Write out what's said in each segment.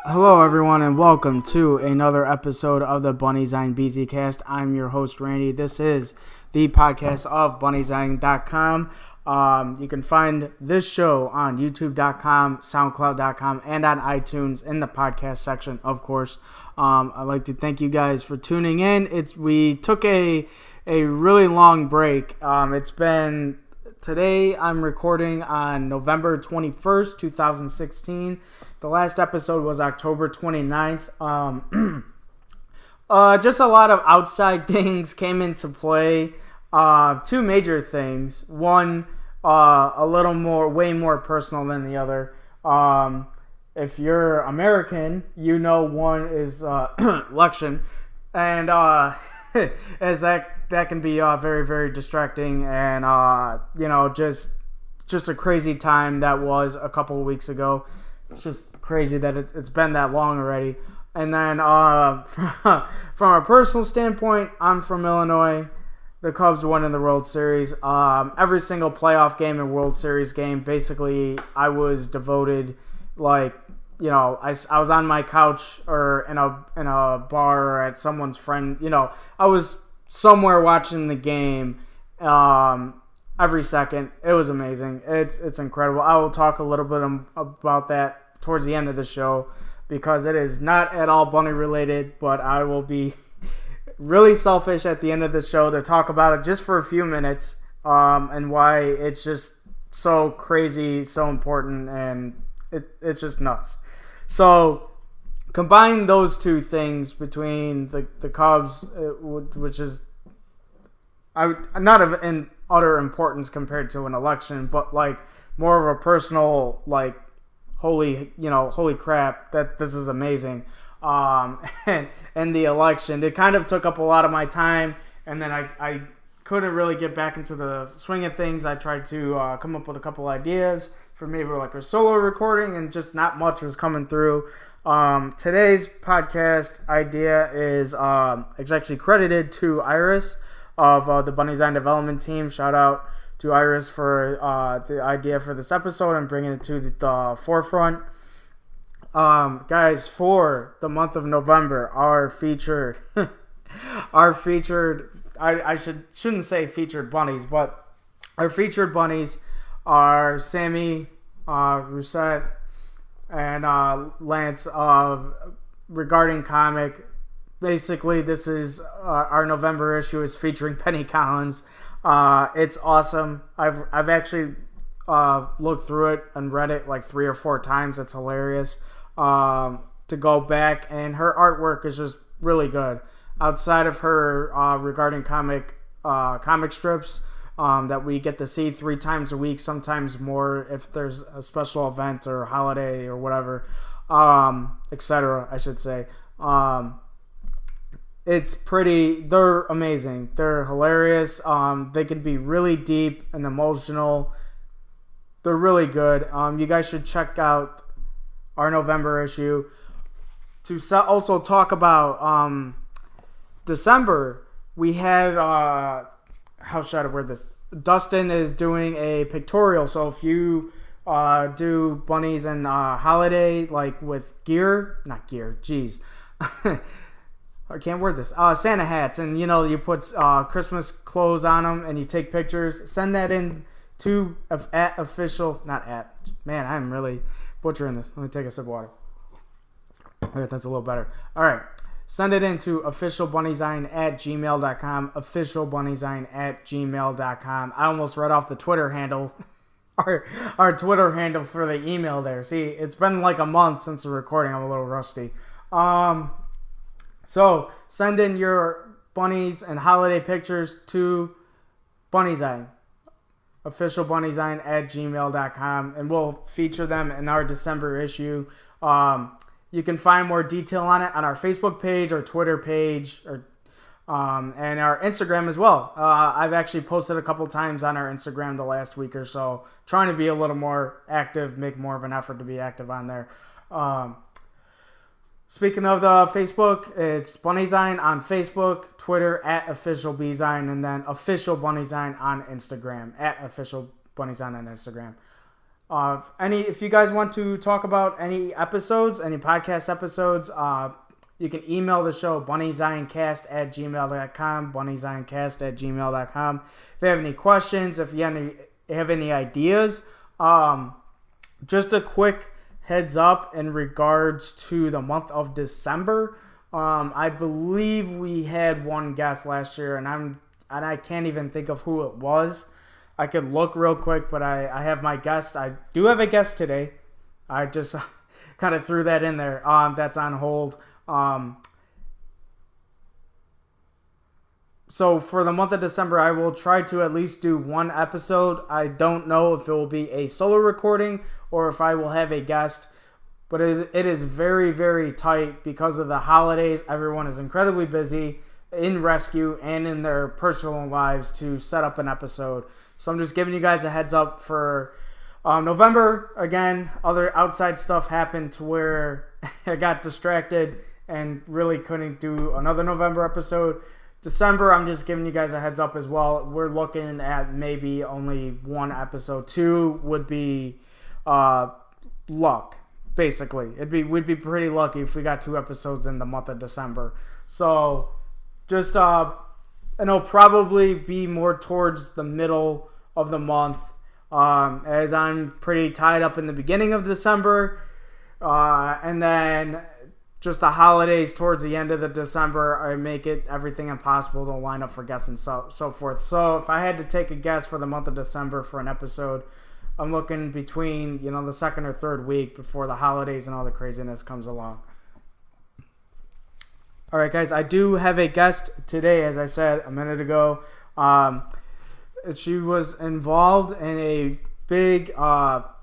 Hello, everyone, and welcome to another episode of the BunnyZine BZCast. I'm your host, Randy. This is the podcast of BunnyZine.com. You can find this show on YouTube.com, SoundCloud.com, and on iTunes in the podcast section, of course. I'd like to thank you guys for tuning in. We took a really long break. Today I'm recording on November 21st, 2016. The last episode was October 29th. Just a lot of outside things came into play. Two major things. One, way more personal than the other. If you're American, you know one is election. And as that can be very, very distracting and, just a crazy time that was a couple of weeks ago. It's just crazy that it's been that long already. And then from a personal standpoint, I'm from Illinois. The Cubs won in the World Series. Every single playoff game and World Series game, basically, I was devoted. I was on my couch or in a bar or at someone's friend. I was somewhere watching the game. Every second. It was amazing. It's incredible. I will talk a little bit about that towards the end of the show because it is not at all bunny related, but I will be really selfish at the end of the show to talk about it just for a few minutes, and why it's just so crazy, so important, and it's just nuts. So combine those two things between the Cubs, which is not of an utter importance compared to an election, but more of a personal holy crap, that this is amazing. And the election, it kind of took up a lot of my time, and then I couldn't really get back into the swing of things. I tried to come up with a couple ideas for maybe a solo recording, and just not much was coming through. Today's podcast idea is actually credited to Iris of the BunnyZine development team. Shout out to Iris for the idea for this episode and bringing it to the forefront. Guys, for the month of November, our featured I shouldn't say featured bunnies, but our featured bunnies are Sammy, Rousset, and Lance of Regarding Comic. Basically, this is our November issue is featuring Penny Collins. It's awesome. I've actually looked through it and read it 3 or 4 times. It's hilarious to go back, and her artwork is just really good. Outside of her Regarding comic strips that we get to see 3 times a week, sometimes more if there's a special event or holiday or whatever, etc. I should say. They're amazing. They're hilarious. They can be really deep and emotional. They're really good. You guys should check out our November issue. To also talk about December, we have, how should I word this? Dustin is doing a pictorial. So if you do bunnies and holiday, with I can't word this. Santa hats, and you put Christmas clothes on them, and you take pictures. Send that in to Man, I'm really butchering this. Let me take a sip of water. All right, that's a little better. All right, send it in to officialbunnyzine@gmail.com. Officialbunnyzine@gmail.com. I almost read off the Twitter handle. Our Twitter handle for the email there. See, it's been a month since the recording. I'm a little rusty. So, send in your bunnies and holiday pictures to BunnyZine, officialbunnyzine@gmail.com, and we'll feature them in our December issue. You can find more detail on it on our Facebook page or Twitter page, and our Instagram as well. I've actually posted a couple times on our Instagram the last week or so, trying to be a little more active, make more of an effort to be active on there. Speaking of the Facebook, it's Bunnyzine on Facebook, Twitter at official Bzine, and then official Bunnyzine on Instagram at official Bunnyzine on Instagram. If you guys want to talk about any episodes, any podcast episodes, you can email the show bunnyzinecast@gmail.com, bunnyzinecast@gmail.com. If you have any questions, if you have any ideas, just a quick heads up in regards to the month of December. I believe we had one guest last year, and I can't even think of who it was. I could look real quick, but I have my guest. I do have a guest today. I just kind of threw that in there. That's on hold. So for the month of December, I will try to at least do one episode. I don't know if it will be a solo recording or if I will have a guest. But it is very, very tight because of the holidays. Everyone is incredibly busy in rescue and in their personal lives to set up an episode. So I'm just giving you guys a heads up for November. Again, other outside stuff happened to where I got distracted and really couldn't do another November episode. December, I'm just giving you guys a heads up as well. We're looking at maybe only one episode. 2 would be luck, basically. We'd be pretty lucky if we got 2 episodes in the month of December. So just and it'll probably be more towards the middle of the month, as I'm pretty tied up in the beginning of December, and then just the holidays towards the end of the December, I make it everything impossible to line up for guests and so forth. So if I had to take a guess for the month of December for an episode, I'm looking between the second or third week before the holidays and all the craziness comes along. All right, guys, I do have a guest today, as I said a minute ago. She was involved in a big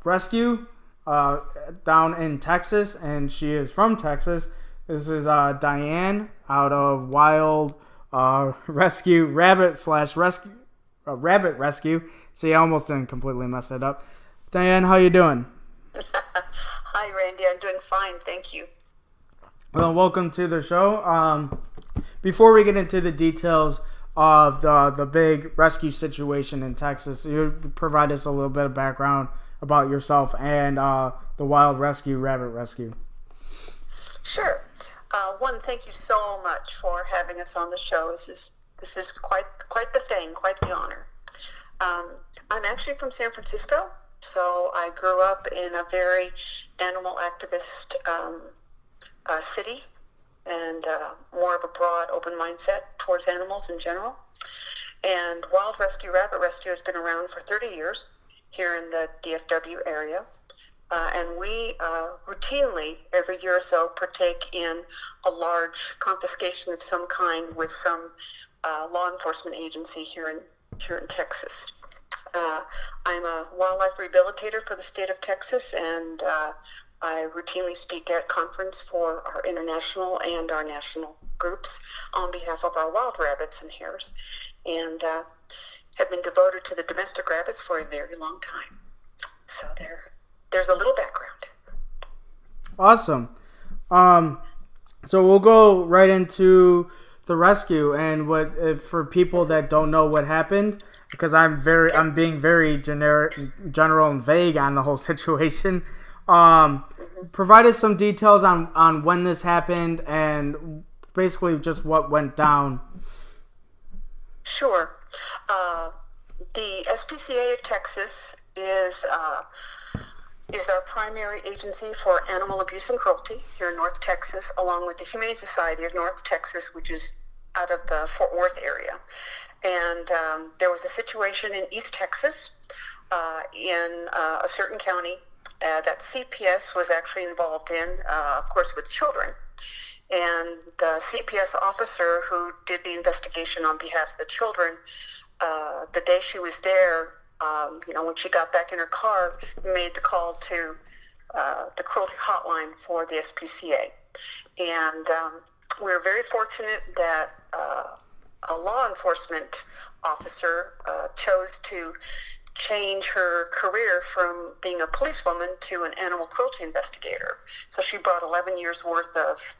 rescue down in Texas, and she is from Texas. This is Diane out of Wild Rescue Rabbit Rescue. See, I almost didn't completely mess it up. Diane, how you doing? Hi, Randy. I'm doing fine, thank you. Well, welcome to the show. Before we get into the details of the big rescue situation in Texas, you provide us a little bit of background about yourself and the Wild Rescue Rabbit Rescue. Sure. One, thank you so much for having us on the show. This is quite the thing, quite the honor. I'm actually from San Francisco, so I grew up in a very animal activist city, and more of a broad, open mindset towards animals in general. And Wild Rescue Rabbit Rescue has been around for 30 years here in the DFW area. And we routinely, every year or so, partake in a large confiscation of some kind with some law enforcement agency here in Texas. I'm a wildlife rehabilitator for the state of Texas, and I routinely speak at conference for our international and our national groups on behalf of our wild rabbits and hares, and have been devoted to the domestic rabbits for a very long time. So there's a little background. Awesome. So we'll go right into the rescue, and for people that don't know what happened, because I'm being very general and vague on the whole situation. Provide us some details on when this happened and basically just what went down. Sure. The SPCA of Texas is our primary agency for animal abuse and cruelty here in North Texas, along with the Humane Society of North Texas, which is out of the Fort Worth area. And there was a situation in East Texas, in a certain county, that CPS was actually involved in, of course, with children. And the CPS officer who did the investigation on behalf of the children, the day she was there, when she got back in her car, made the call to the cruelty hotline for the SPCA. And we were very fortunate that a law enforcement officer chose to change her career from being a policewoman to an animal cruelty investigator. So she brought 11 years worth of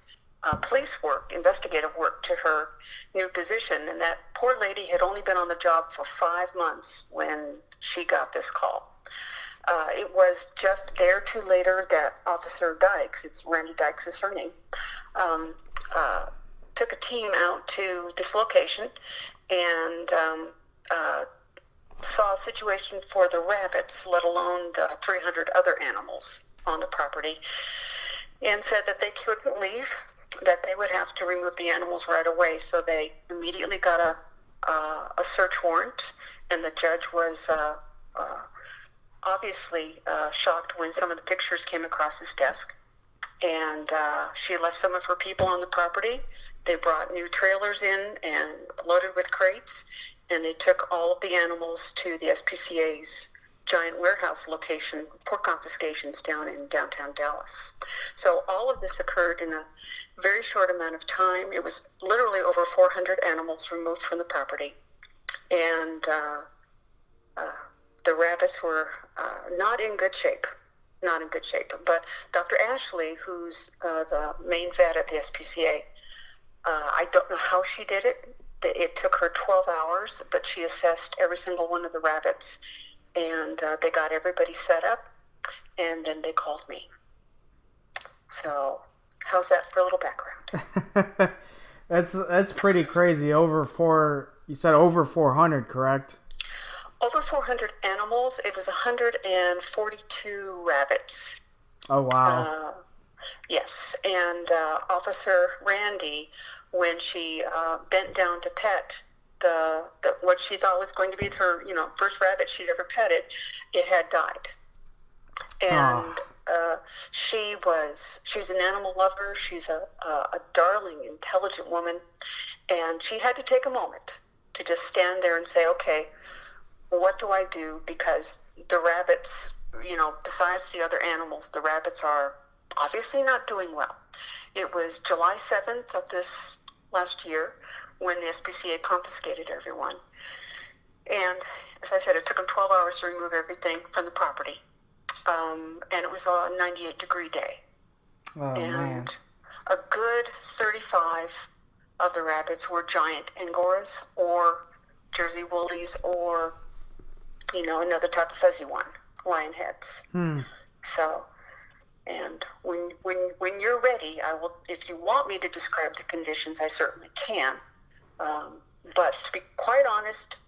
police work, investigative work, to her new position. And that poor lady had only been on the job for 5 months when she got this call. It was just a day or two later that Officer Dykes, it's Randy Dykes is her name, took a team out to this location and saw a situation for the rabbits, let alone the 300 other animals on the property, and said that they couldn't leave, that they would have to remove the animals right away. So they immediately got a search warrant, and the judge was obviously shocked when some of the pictures came across his desk. And she left some of her people on the property. They brought new trailers in and loaded with crates, and they took all of the animals to the SPCA's giant warehouse location for confiscations down in downtown Dallas. So all of this occurred in a very short amount of time. It was literally over 400 animals removed from the property. And the rabbits were not in good shape. Not in good shape. But Dr. Ashley, who's the main vet at the SPCA, I don't know how she did it. It took her 12 hours, but she assessed every single one of the rabbits, and they got everybody set up, and then they called me. So how's that for a little background? That's pretty crazy. You said over 400, correct? Over 400 animals. It was 142 rabbits. Oh, wow. Yes, and Officer Randy, when she bent down to pet the what she thought was going to be her first rabbit she'd ever petted, it had died. And she's an animal lover. She's a darling, intelligent woman, and she had to take a moment to just stand there and say, okay, what do I do? Because the rabbits, besides the other animals, the rabbits are obviously not doing well. It was July 7th of this last year when the SPCA confiscated everyone. And as I said, it took them 12 hours to remove everything from the property. And it was a 98-degree day. Oh, and man. A good 35 of the rabbits were giant Angoras or Jersey Woolies or, another type of fuzzy one, lion heads. So, and when you're ready, I will. If you want me to describe the conditions, I certainly can. But to be quite honest,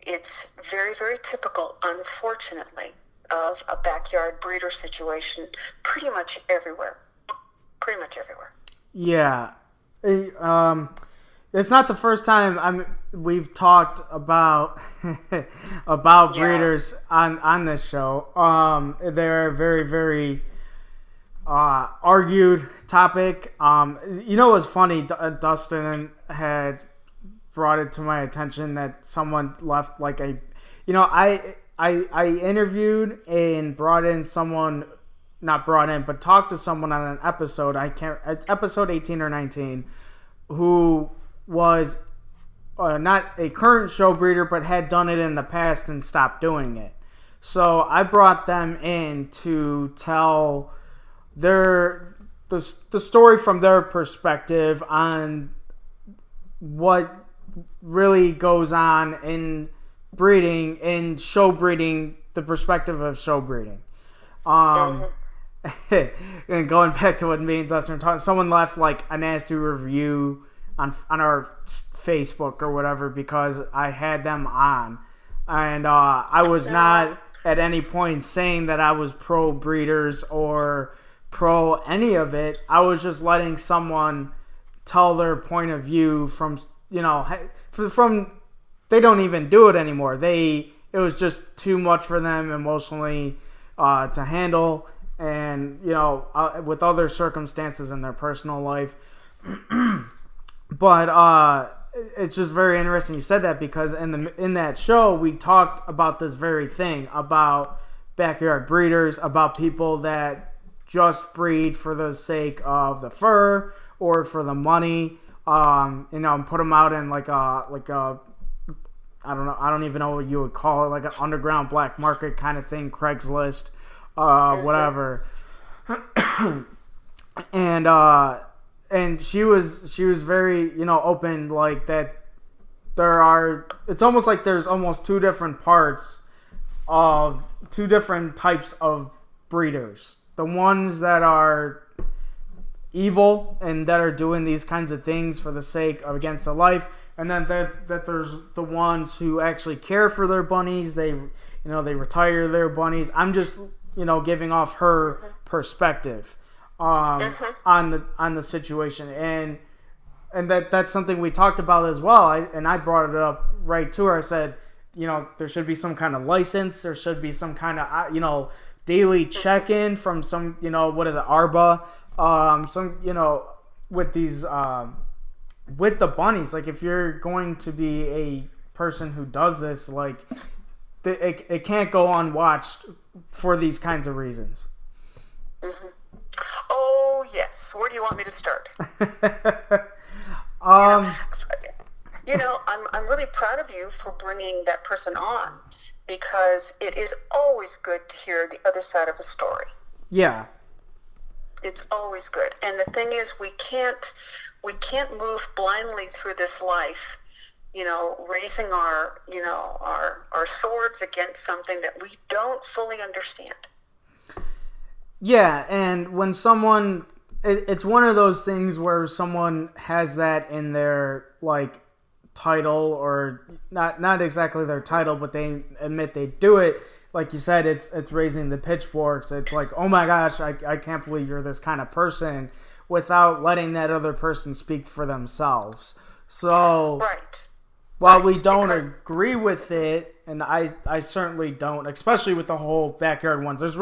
it's very, very typical, unfortunately, of a backyard breeder situation pretty much everywhere. Pretty much everywhere. Yeah. It's not the first time we've talked about breeders on this show. They're a very, very argued topic. What's funny? Dustin had brought it to my attention that someone left I interviewed and brought in someone, not brought in, but talked to someone on an episode. It's episode 18 or 19, who was not a current show breeder, but had done it in the past and stopped doing it. So I brought them in to tell the story from their perspective on what really goes on in breeding, in show breeding, the perspective of show breeding. And going back to what me and Dustin were talking, someone left a nasty review on our Facebook or whatever because I had them on, and I was not at any point saying that I was pro breeders or pro any of it. I was just letting someone tell their point of view from they don't even do it anymore. It was just too much for them emotionally to handle, and with other circumstances in their personal life. But it's just very interesting you said that, because in that show we talked about this very thing, about backyard breeders, about people that just breed for the sake of the fur or for the money, and put them out in like a I don't know. I don't even know what you would call it, like an underground black market kind of thing, Craigslist, whatever. And she was very, open, like that. It's almost like there's almost two different parts of two different types of breeders. The ones that are evil and that are doing these kinds of things for the sake of against the life, and then that there's the ones who actually care for their bunnies. They retire their bunnies. I'm just giving off her perspective on the situation, and that's something we talked about as well. I brought it up right to her. I said, there should be some kind of license. There should be some kind of daily check-in from some what is it, ARBA, with these with the bunnies. Like, if you're going to be a person who does this, like, it can't go unwatched for these kinds of reasons. Mm-hmm. Oh yes, where do you want me to start? I'm really proud of you for bringing that person on, because it is always good to hear the other side of a story. Yeah. It's always good. And the thing is, we can't move blindly through this life, raising our swords against something that we don't fully understand. Yeah, and when someone, it's one of those things where someone has that in their, like, title, or not exactly their title, but they admit they do it. Like you said, it's raising the pitchforks. It's like, oh my gosh, I can't believe you're this kind of person, without letting that other person speak for themselves. So, right. While we don't agree with it, and I certainly don't, especially with the whole backyard ones, there's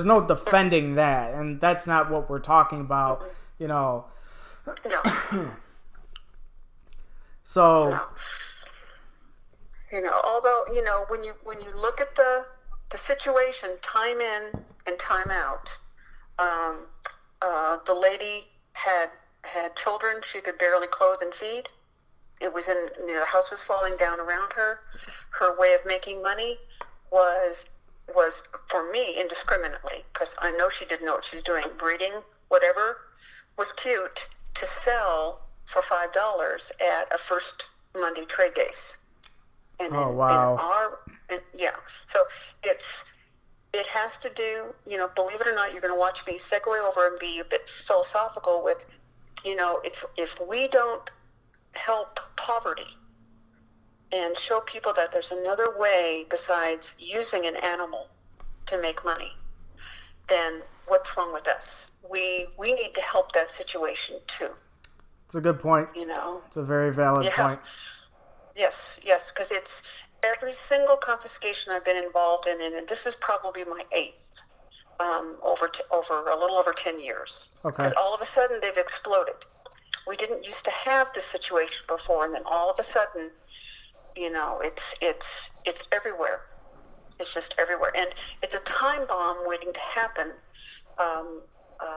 no defending that, and that's not what we're talking about, No. So, although, when you look at the situation, time in and time out, the lady had children she could barely clothe and feed. It was the house was falling down around her. Her way of making money was for me indiscriminately, because I know she didn't know what she was doing. Breeding whatever was cute to sell for $5 at a first Monday trade days. And wow. So it has to do, believe it or not, you're going to watch me segue over and be a bit philosophical with, if we don't help poverty and show people that there's another way besides using an animal to make money, then what's wrong with us? We need to help that situation too. It's a good point. It's a very valid point. Yes, because it's every single confiscation I've been involved in, and this is probably my 8th, over a little over 10 years. Okay. Because all of a sudden they've exploded. We didn't used to have this situation before, and then all of a sudden, it's everywhere. It's just everywhere, and it's a time bomb waiting to happen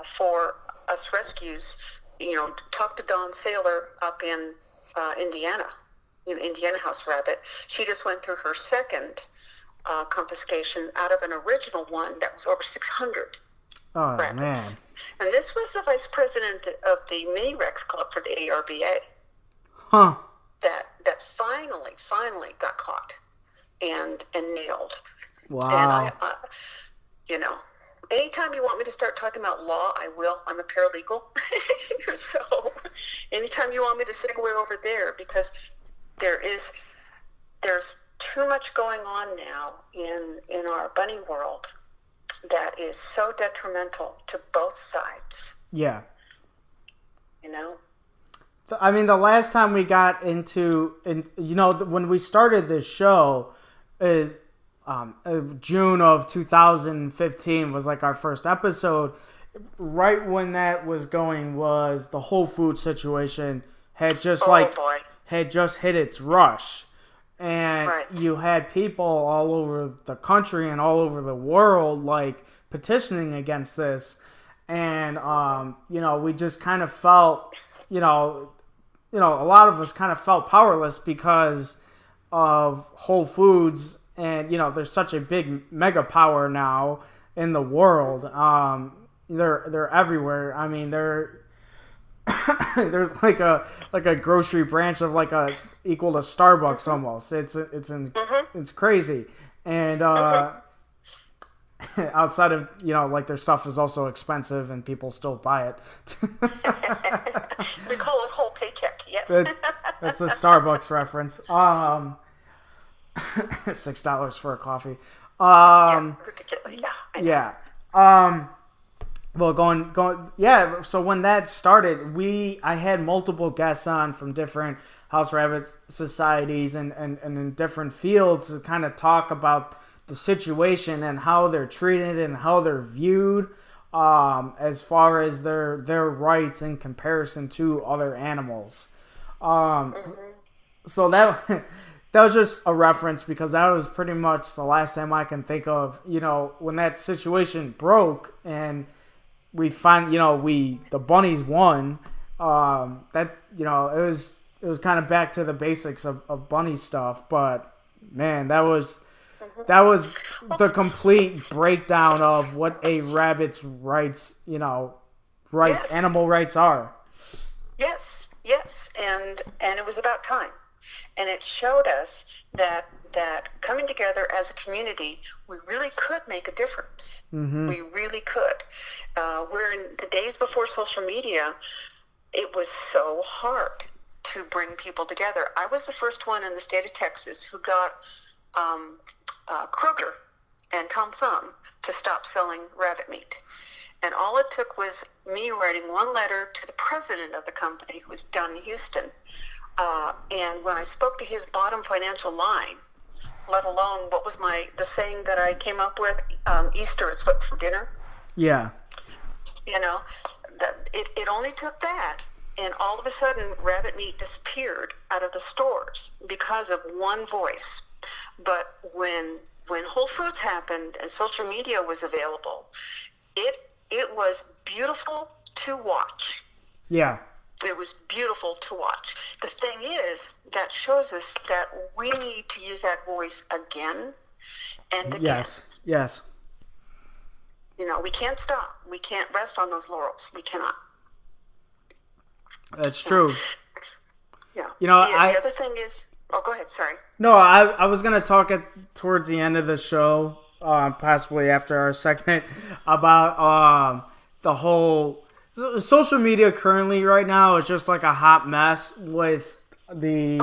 for us rescues. Talk to Dawn Saylor up in Indiana. Indiana House Rabbit. She just went through her second confiscation out of an original one that was over 600 rabbits. Man. And this was the vice president of the Mini Rex Club for the ARBA. Huh. That finally got caught and nailed. Wow. And anytime you want me to start talking about law, I will. I'm a paralegal. So anytime you want me to segue over there, because there's too much going on now in our bunny world that is so detrimental to both sides. Yeah. I mean, the last time we got into, when we started this show, is June of 2015 was like our first episode. Right when that was going was the Whole Food situation had just hit its rush. And you had people all over the country and all over the world, like, petitioning against this. And, we just kind of felt, a lot of us kind of felt powerless because of Whole Foods, and there's such a big mega power now in the world. They're everywhere. I mean, they're like a grocery branch of like a equal to Starbucks almost. It's crazy, and outside of like their stuff is also expensive and people still buy it. We call it whole paycheck. Yes, that's the Starbucks reference. $6 for a coffee. Ridiculous. Yeah. Well, going. Yeah. So when that started, I had multiple guests on from different House Rabbits societies and in different fields to kind of talk about the situation and how they're treated and how they're viewed, as far as their rights in comparison to other animals. So that was just a reference because that was pretty much the last time I can think of, when that situation broke and we the bunnies won. That it was kind of back to the basics of bunny stuff, but man, that was the complete breakdown of what a rabbit's rights, Yes. animal rights are. Yes, and it was about time, and it showed us that coming together as a community, we really could make a difference. Mm-hmm. We really could. We're in the days before social media. It was so hard to bring people together. I was the first one in the state of Texas who got Kroger and Tom Thumb to stop selling rabbit meat. And all it took was me writing one letter to the president of the company, who was down in Houston. And when I spoke to his bottom financial line, let alone what was the saying that I came up with, Easter is what's for dinner. Yeah. It only took that, and all of a sudden rabbit meat disappeared out of the stores because of one voice. But when Whole Foods happened and social media was available, it was beautiful to watch. Yeah. It was beautiful to watch. The thing is, that shows us that we need to use that voice again and again. Yes. We can't stop. We can't rest on those laurels. We cannot. That's true. Yeah. The other thing is... Oh, go ahead. Sorry. No, I was going to talk towards the end of the show, possibly after our segment, about the whole... Social media currently right now is just like a hot mess with the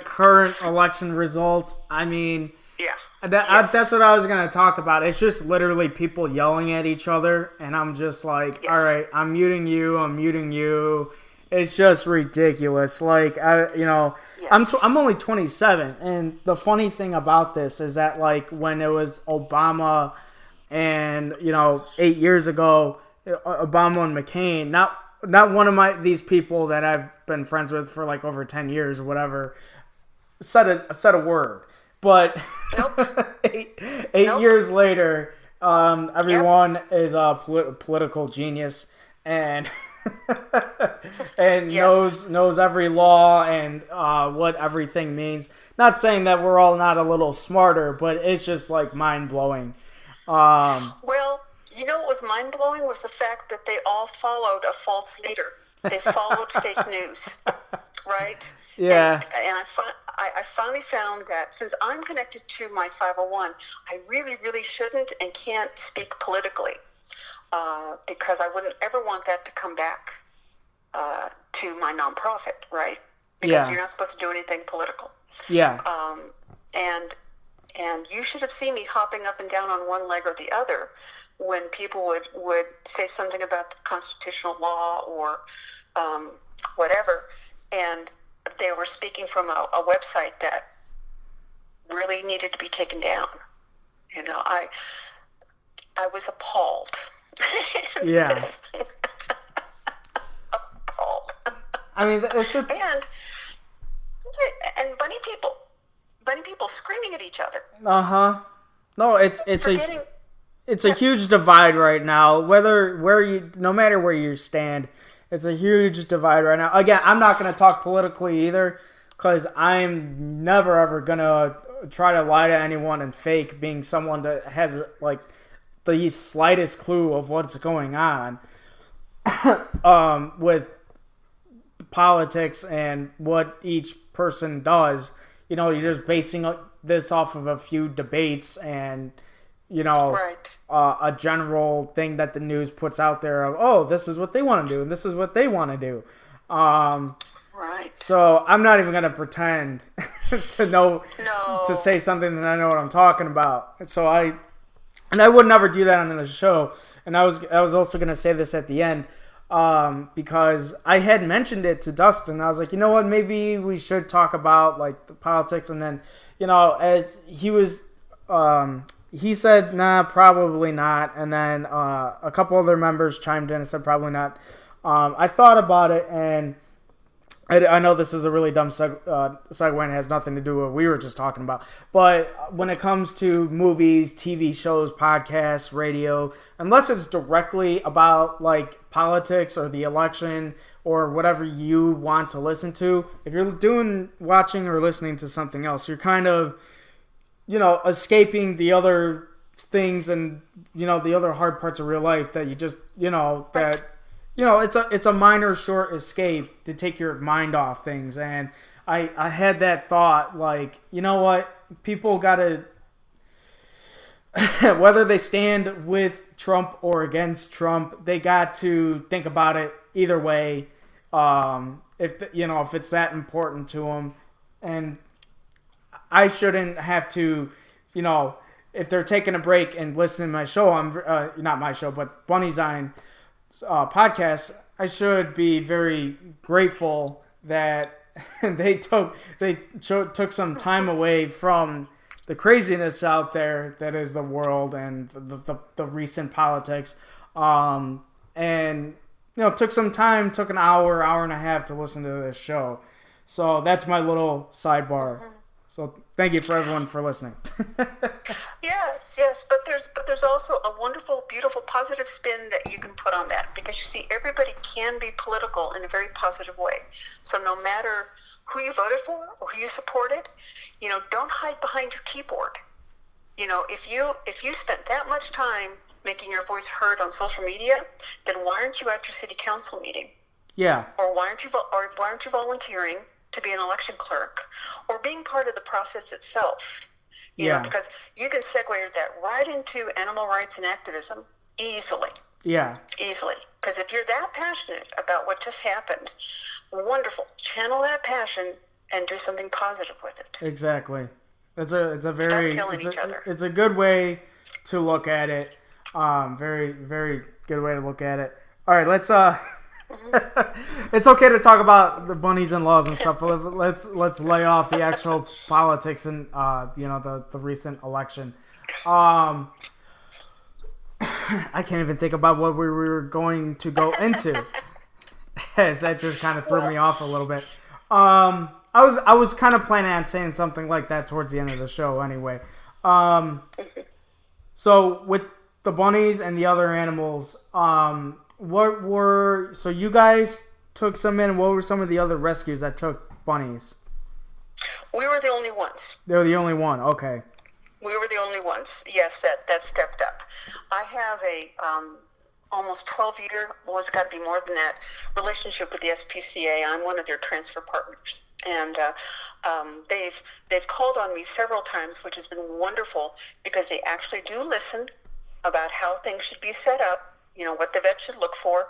current election results. I mean... Yeah. That's what I was going to talk about. It's just literally people yelling at each other, and I'm just like, all right, I'm muting you. It's just ridiculous. Like, I'm only 27, and the funny thing about this is that, like, when it was Obama and, 8 years ago, Obama and McCain, not one of these people that I've been friends with for, like, over 10 years or whatever, said a word. But eight years later, everyone is a political genius and and knows every law and what everything means. Not saying that we're all not a little smarter, but it's just like mind blowing. Well, what was mind blowing was the fact that they all followed a false leader. They followed fake news, right? Yeah. And I finally found that since I'm connected to my 501, I really, really shouldn't and can't speak politically because I wouldn't ever want that to come back to my nonprofit, right? Because you're not supposed to do anything political. Yeah. And you should have seen me hopping up and down on one leg or the other when people would say something about the constitutional law or whatever, and they were speaking from a website that really needed to be taken down. I was appalled. Yeah. Appalled. I mean, and bunny people screaming at each other. No, it's a huge divide right now. No matter where you stand, it's a huge divide right now. Again, I'm not going to talk politically either, because I'm never ever gonna try to lie to anyone and fake being someone that has like the slightest clue of what's going on with politics and what each person does. You're just basing this off of a few debates and Right. a general thing that the news puts out there of, oh, this is what they want to do and this is what they want to do. Right. So I'm not even gonna pretend to know No. to say something that I know what I'm talking about. And I would never do that on the show. And I was also gonna say this at the end, because I had mentioned it to Dustin. I was like, you know what, maybe we should talk about like the politics. And then, as he was, he said, nah, probably not. And then a couple other members chimed in and said probably not. I thought about it, and I know this is a really dumb segue and has nothing to do with what we were just talking about. But when it comes to movies, TV shows, podcasts, radio, unless it's directly about like politics or the election or whatever you want to listen to, if you're watching or listening to something else, you're kind of, escaping the other things and, the other hard parts of real life that you just, that... it's a minor short escape to take your mind off things. And I had that thought, like, you know what? People got to, whether they stand with Trump or against Trump, they got to think about it either way. If it's that important to them. And I shouldn't have to, if they're taking a break and listening to my show, not my show, but Bunny's Eye podcast, I should be very grateful that they took some time away from the craziness out there that is the world and the recent politics, and took some time, took an hour and a half to listen to this show. So that's my little sidebar. Mm-hmm. So thank you for everyone for listening. Yes, but there's also a wonderful, beautiful, positive spin that you can put on that, because you see, everybody can be political in a very positive way. So no matter who you voted for or who you supported, don't hide behind your keyboard. If you spent that much time making your voice heard on social media, then why aren't you at your city council meeting? Yeah. Or why aren't you volunteering to be an election clerk or being part of the process itself? Because you can segue that right into animal rights and activism easily. Yeah. Easily. Because if you're that passionate about what just happened, wonderful. Channel that passion and do something positive with it. Exactly. It's a very Stop killing each other. It's a good way to look at it. Very, very good way to look at it. All right, let's it's okay to talk about the bunnies and laws and stuff, but let's lay off the actual politics and the recent election. I can't even think about what we were going to go into. As that just kind of threw me off a little bit. I was kind of planning on saying something like that towards the end of the show anyway. So with the bunnies and the other animals, so you guys took some in. What were some of the other rescues that took bunnies? We were the only ones. They were the only one. Okay. We were the only ones. Yes, that stepped up. I have a almost 12-year, well, it's got to be more than that, relationship with the SPCA. I'm one of their transfer partners. And they've called on me several times, which has been wonderful, because they actually do listen about how things should be set up, what the vet should look for.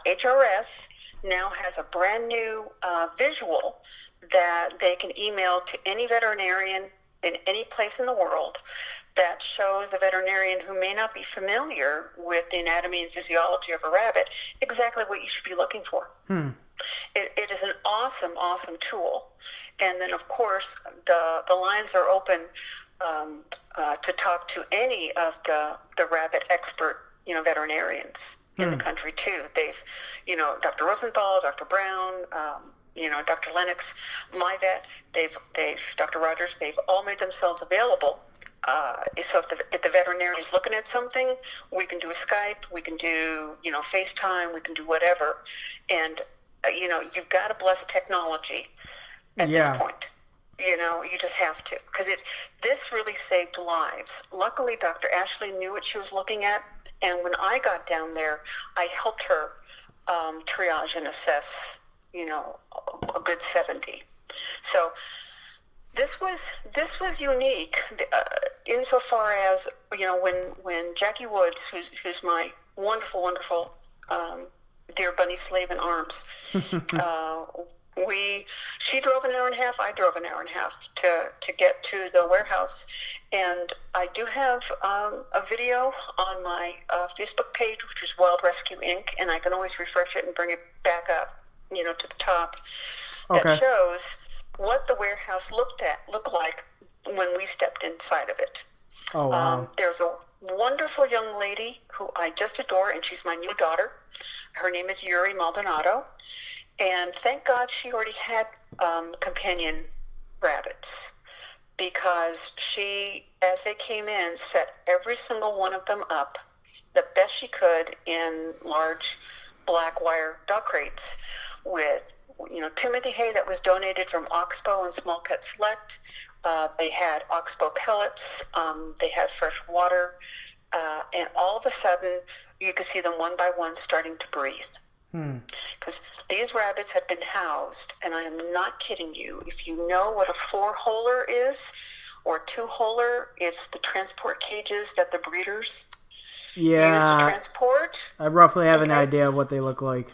HRS now has a brand new visual that they can email to any veterinarian in any place in the world that shows the veterinarian who may not be familiar with the anatomy and physiology of a rabbit exactly what you should be looking for. It is an awesome, awesome tool. And then, of course, the lines are open to talk to any of the rabbit expert, veterinarians in the country too. They've, Dr. Rosenthal, Dr. Brown, Dr. Lennox, my vet, Dr. Rogers, they've all made themselves available. So if the veterinarian is looking at something, we can do a Skype, we can do, FaceTime, we can do whatever. And, you've got to bless technology at Yeah. this point. You know, you just have to, because this really saved lives. Luckily, Dr. Ashley knew what she was looking at, and when I got down there, I helped her triage and assess, you know, a good 70. So this was unique insofar as, you know, when Jackie Woods, who's my wonderful dear bunny slave in arms, she drove an hour and a half, I drove an hour and a half to get to the warehouse. And I do have a video on my Facebook page, which is Wild Rescue Inc., and I can always refresh it and bring it back up, you know, to the top. Okay. That shows what the warehouse looked like when we stepped inside of it. Oh, wow. There's a wonderful young lady who I just adore, and she's my new daughter. Her name is Yuri Maldonado. And thank God she already had companion rabbits, because she, as they came in, set every single one of them up the best she could in large black wire dog crates with, you know, Timothy hay that was donated from Oxbow and Small Cut Select. They had Oxbow pellets. They had fresh water. And all of a sudden, you could see them one by one starting to breathe. Because these rabbits had been housed, and I am not kidding you, if you know what a 4-holer is, or 2-holer, it's the transport cages that the breeders use to transport. I roughly have an idea of what they look like.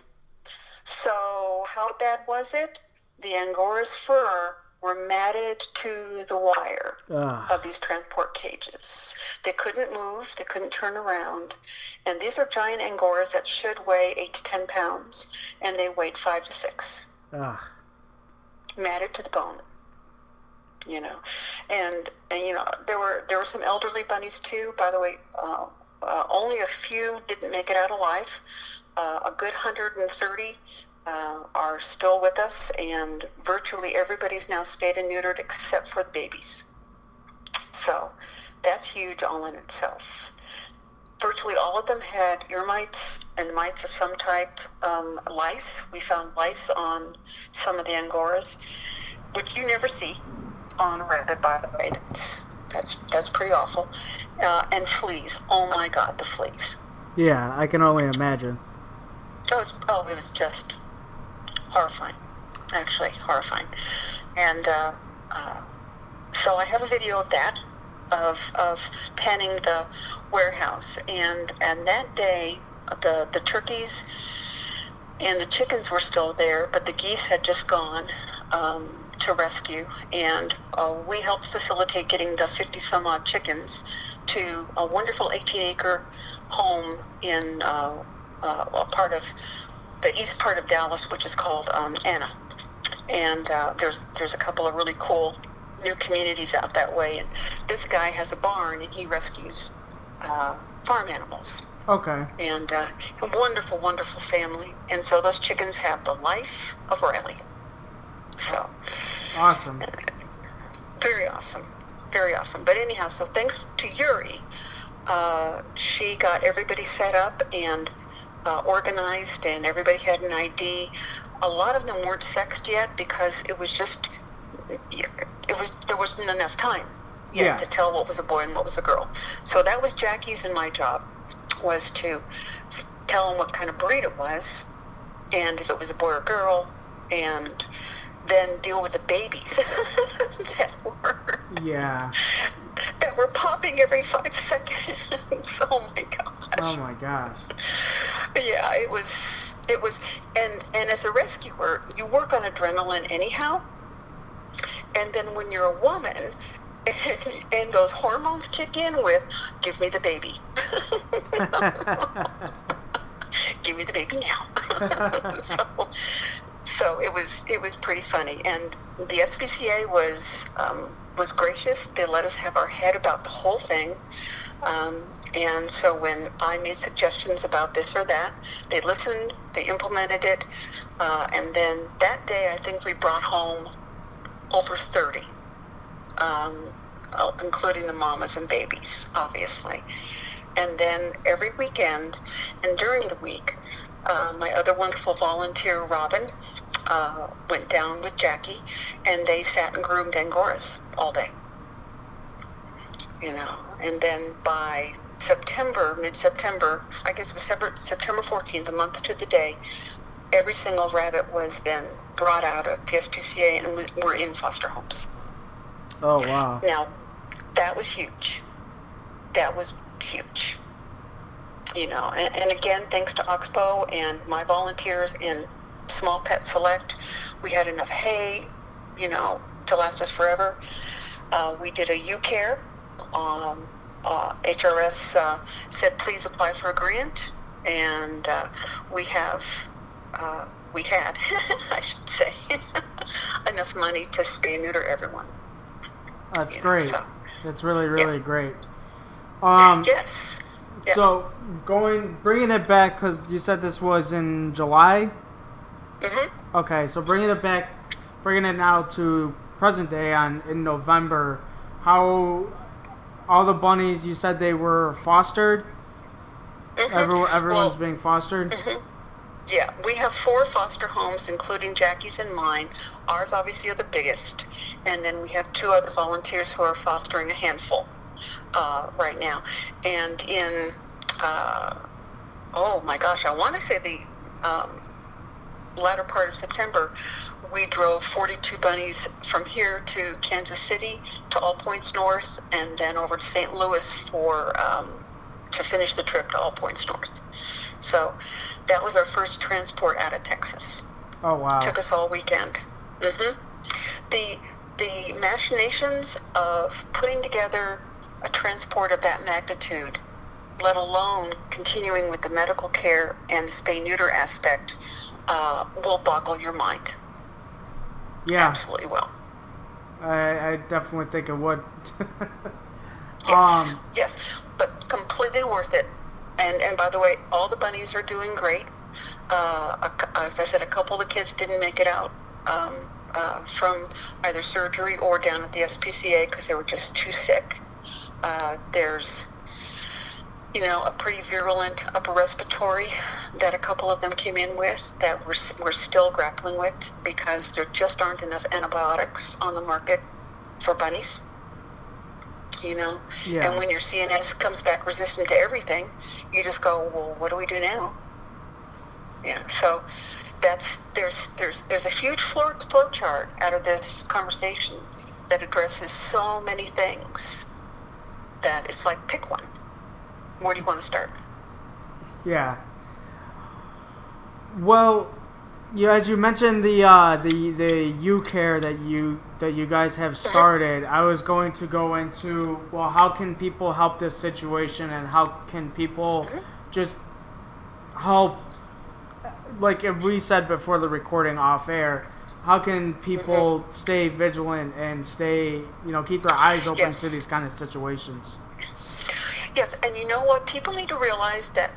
So how bad was it? The Angora's fur were matted to the wire of these transport cages. They couldn't move, they couldn't turn around. And these are giant Angoras that should weigh 8 to 10 pounds, and they weighed 5 to 6. Matted to the bone. You know, and you know, there were some elderly bunnies too. By the way, only a few didn't make it out alive. A good 130 are still with us, and virtually everybody's now spayed and neutered except for the babies. So that's huge all in itself. Virtually all of them had ear mites and mites of some type, lice. We found lice on some of the Angoras, which you never see on a rabbit, by the way. That's pretty awful. And fleas. Oh my God, the fleas. Yeah, I can only imagine. It was just horrifying. Actually, horrifying. And so I have a video of that, of panning the warehouse. And that day, the turkeys and the chickens were still there, but the geese had just gone to rescue. And we helped facilitate getting the 50-some-odd chickens to a wonderful 18-acre home in a part of the east part of Dallas, which is called Anna. And there's a couple of really cool new communities out that way. And this guy has a barn, and he rescues farm animals. Okay. And a wonderful, wonderful family. And so those chickens have the life of Riley. So awesome. Very awesome. Very awesome. But anyhow, so thanks to Yuri, she got everybody set up and organized, and everybody had an ID. A lot of them weren't sexed yet because there wasn't enough time yet to tell what was a boy and what was a girl. So that was Jackie's and my job, was to tell them what kind of breed it was, and if it was a boy or girl, and then deal with the babies that were popping every 5 seconds. Oh my gosh. Oh my gosh. Yeah, it was, and as a rescuer, you work on adrenaline anyhow, and then when you're a woman, and those hormones kick in with, give me the baby. Give me the baby now. So it was pretty funny, and the SPCA was gracious. They let us have our head about the whole thing. And so when I made suggestions about this or that, they listened, they implemented it, and then that day I think we brought home over 30, including the mamas and babies, obviously. And then every weekend and during the week, my other wonderful volunteer, Robin, went down with Jackie, and they sat and groomed Angoras all day. And then by mid-September, I guess it was September 14th, a month to the day, every single rabbit was then brought out of the SPCA and were in foster homes. Oh, wow. Now, that was huge. That was huge. And again, thanks to Oxbow and my volunteers in Small Pet Select, we had enough hay, to last us forever. We did a U-Care. HRS said, please apply for a grant, and we had, I should say, enough money to spay and neuter everyone. That's great. So, that's really, really great. Yes. Yeah. So, bringing it back, because you said this was in July? Mm-hmm. Okay, so bringing it now to present day in November, how all the bunnies, you said they were fostered? Mm-hmm. Everyone's being fostered? Mm-hmm. Yeah, we have 4 foster homes, including Jackie's and mine. Ours obviously are the biggest. And then we have 2 other volunteers who are fostering a handful right now. And in, oh my gosh, I want to say the latter part of September, we drove 42 bunnies from here to Kansas City, to All Points North, and then over to St. Louis to finish the trip to All Points North. So that was our first transport out of Texas. Oh, wow. Took us all weekend. Mm-hmm. The machinations of putting together a transport of that magnitude, let alone continuing with the medical care and the spay-neuter aspect, will boggle your mind. Yeah. Absolutely will. I definitely think it would. Yes. Yes, but completely worth it. And by the way, all the bunnies are doing great. As I said, a couple of the kids didn't make it out from either surgery or down at the SPCA because they were just too sick. There's, a pretty virulent upper respiratory that a couple of them came in with that we're still grappling with because there just aren't enough antibiotics on the market for bunnies. Yeah. And when your CNS comes back resistant to everything, you just go, well, what do we do now? Yeah. So there's a huge flow chart out of this conversation that addresses so many things that it's like, pick one. Where do you want to start? Yeah. Well, as you mentioned the U-Care that you guys have started, I was going to go into, well, how can people help this situation and how can people just help, like we said before the recording off air, how can people stay vigilant and keep their eyes open to these kind of situations? Yes, and you know what? People need to realize that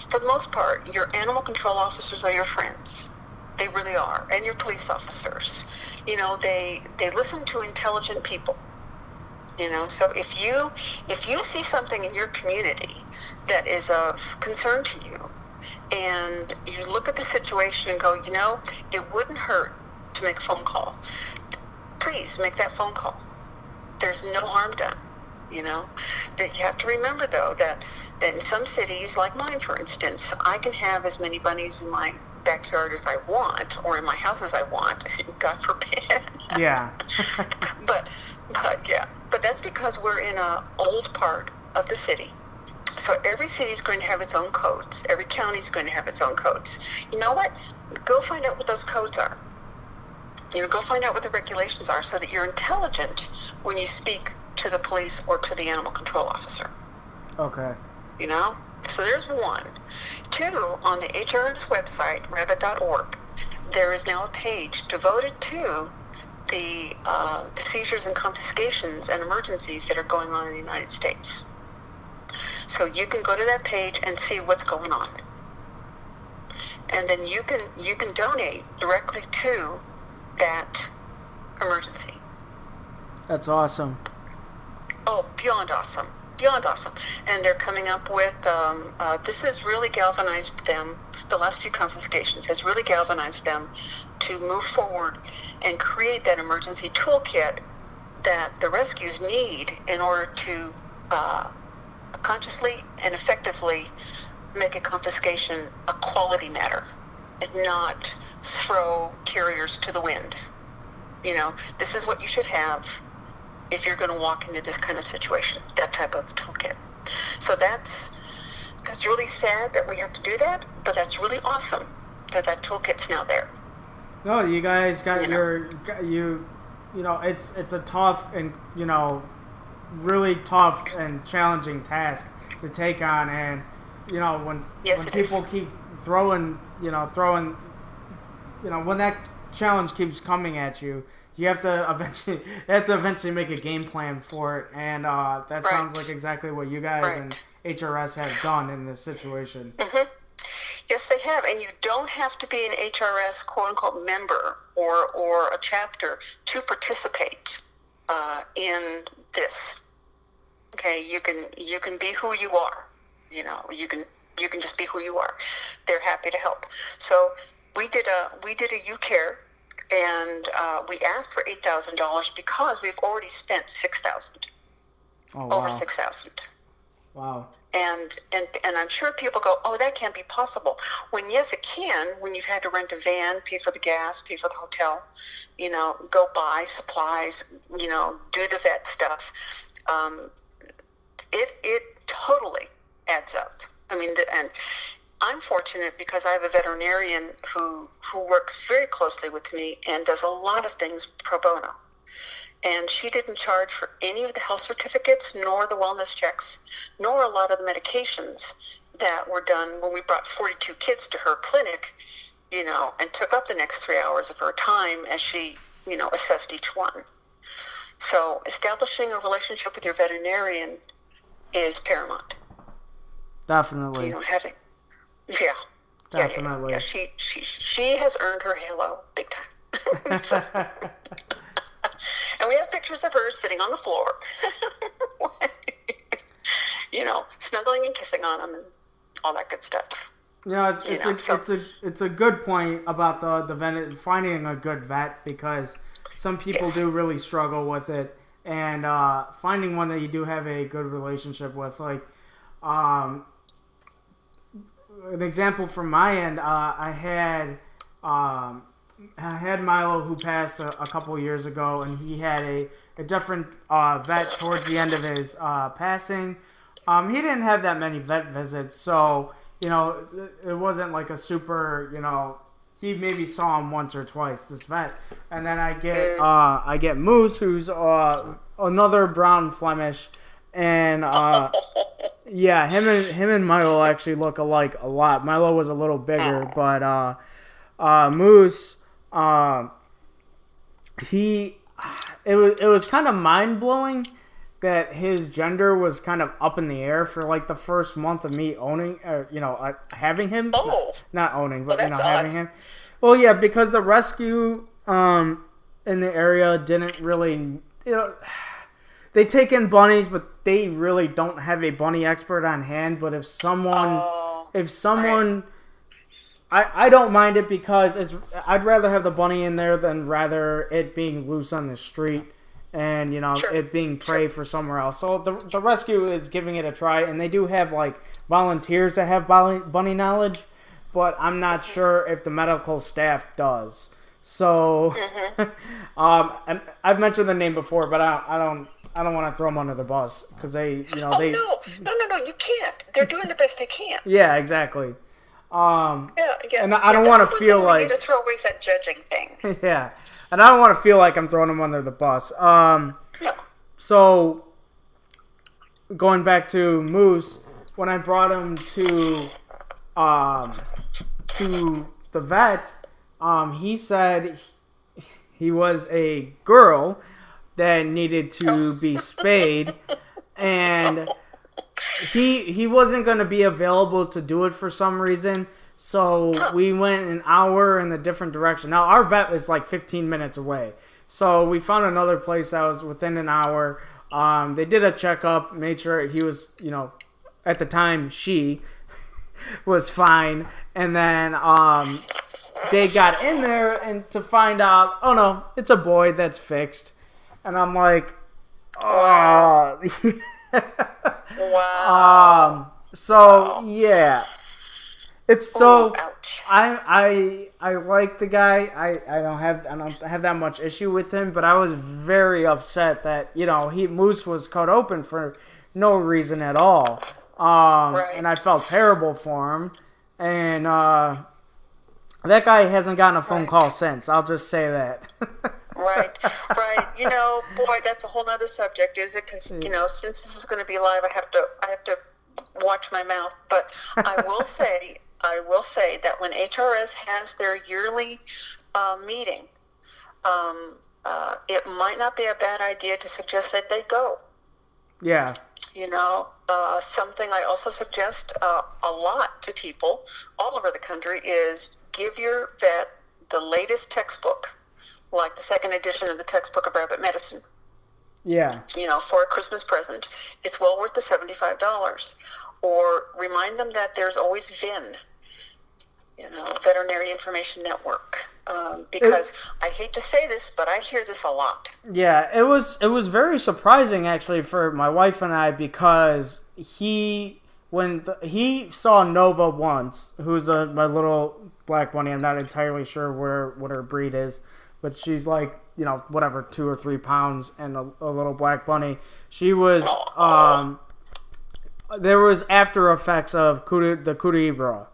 for the most part, your animal control officers are your friends. They really are. And your police officers. They listen to intelligent people. So if you see something in your community that is of concern to you, and you look at the situation and go, it wouldn't hurt to make a phone call, please make that phone call. There's no harm done. That you have to remember, though, that in some cities, like mine, for instance, I can have as many bunnies in my backyard as I want, or in my house as I want, God forbid. Yeah. But that's because we're in an old part of the city. So every city is going to have its own codes. Every county is going to have its own codes. You know what? Go find out what those codes are. Go find out what the regulations are so that you're intelligent when you speak to the police or to the animal control officer. Okay. So there's one. 2, on the HRS website, rabbit.org, there is now a page devoted to the seizures and confiscations and emergencies that are going on in the United States. So you can go to that page and see what's going on. And then you can donate directly to that emergency. That's awesome. Oh, beyond awesome. Beyond awesome. And they're coming up with, this has really galvanized them. the last few confiscations has really galvanized them to move forward and create that emergency toolkit that the rescues need in order to consciously and effectively make a confiscation a quality matter and not throw carriers to the wind. This is what you should have if you're going to walk into this kind of situation, that type of toolkit. So that's really sad that we have to do that, but that's really awesome that toolkit's now there. No, you guys got it's a tough and, really tough and challenging task to take on, and, when people keep throwing, when that challenge keeps coming at you, you have to eventually make a game plan for it, and that sounds like exactly what you guys and HRS have done in this situation. Mm-hmm. Yes, they have, and you don't have to be an HRS quote-unquote member or a chapter to participate in this. Okay, you can be who you are. You can just be who you are. They're happy to help. So we did a UCare. And we asked for $8,000 because we've already spent $6,000. Oh, wow. Over $6,000. Wow. And I'm sure people go, oh, that can't be possible. When yes, it can. When you've had to rent a van, pay for the gas, pay for the hotel, go buy supplies, do the vet stuff. It totally adds up. I mean, and I'm fortunate because I have a veterinarian who works very closely with me and does a lot of things pro bono. And she didn't charge for any of the health certificates, nor the wellness checks, nor a lot of the medications that were done when we brought 42 kids to her clinic, and took up the next 3 hours of her time as she, assessed each one. So establishing a relationship with your veterinarian is paramount. Definitely. Yeah. Definitely. Yeah. She has earned her halo big time. And we have pictures of her sitting on the floor, snuggling and kissing on them and all that good stuff. It's a good point about the vet, finding a good vet, because some people do really struggle with it, and finding one that you do have a good relationship with, like an example from my end, I had Milo, who passed a couple years ago, and he had a different vet towards the end of his passing. He didn't have that many vet visits, so, it wasn't like a super, he maybe saw him once or twice, this vet. And then I get Moose, who's another brown Flemish, and yeah, him and Milo actually look alike a lot. Milo was a little bigger, but Moose, it was kind of mind-blowing that his gender was kind of up in the air for like the first month of me owning, having him. Oh. Not owning, but having him. Well, yeah, because the rescue in the area didn't really, they take in bunnies, but they really don't have a bunny expert on hand. But if someone, I don't mind it, because I'd rather have the bunny in there than rather it being loose on the street and, it being prey for somewhere else. So the rescue is giving it a try, and they do have like volunteers that have bunny knowledge, but I'm not sure if the medical staff does. So, and I've mentioned the name before, but I don't want to throw them under the bus, because they, No, you can't. They're doing the best they can. Yeah, exactly. Yeah. And I don't want to feel like, we need to throw away that judging thing. Yeah, and I don't want to feel like I'm throwing them under the bus. No. So going back to Moose, when I brought him to the vet, he said he was a girl that needed to be spayed, and he wasn't going to be available to do it for some reason, so we went an hour in a different direction. Now, our vet is like 15 minutes away, so we found another place that was within an hour. They did a checkup, made sure he was, at the time, she was fine. And then they got in there and to find out, oh no, it's a boy that's fixed. And I'm like, oh. Wow. So yeah. It's so Ooh, ouch. I like the guy. I don't have that much issue with him, but I was very upset that Moose was cut open for no reason at all. Right. And I felt terrible for him. And that guy hasn't gotten a phone call since. I'll just say that. Right. Boy, that's a whole nother subject, is it? Because since this is going to be live, I have to watch my mouth. But I will say that when HRS has their yearly meeting, it might not be a bad idea to suggest that they go. Yeah. Something I also suggest a lot to people all over the country is give your vet the latest textbook, like the second edition of the textbook of rabbit medicine. Yeah. For a Christmas present. It's well worth the $75. Or remind them that there's always VIN, Veterinary Information Network. Because I hate to say this, but I hear this a lot. Yeah, it was very surprising actually for my wife and I, because he saw Nova once, who's my little black bunny. I'm not entirely sure what her breed is, but she's like 2 or 3 pounds and a little black bunny. She was there was after effects of the Cudibra.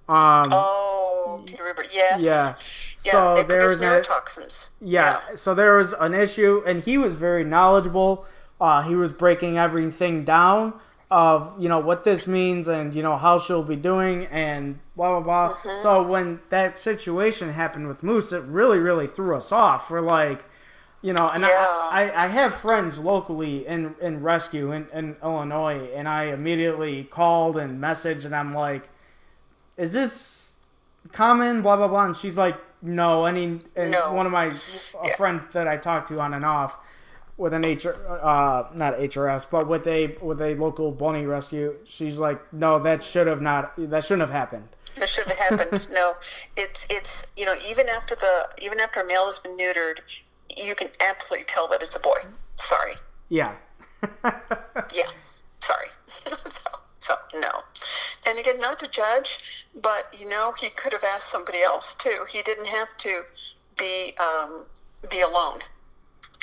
Cudibra, yes. Yeah. So they produce neurotoxins. So there was an issue, and he was very knowledgeable. He was breaking everything down of what this means and how she'll be doing and blah blah blah. Mm-hmm. So when that situation happened with Moose, it really really threw us off. We're like, I have friends locally in rescue in Illinois, and I immediately called and messaged, and I'm like, is this common, blah blah blah, and she's like, no. One of my friend that I talked to on and off with an not HRS, but with a local bunny rescue, she's like, no, that shouldn't have happened. That shouldn't have happened. No, it's even after a male has been neutered, you can absolutely tell that it's a boy. Sorry. Yeah. Yeah. Sorry. So no. And again, not to judge, but he could have asked somebody else too. He didn't have to be alone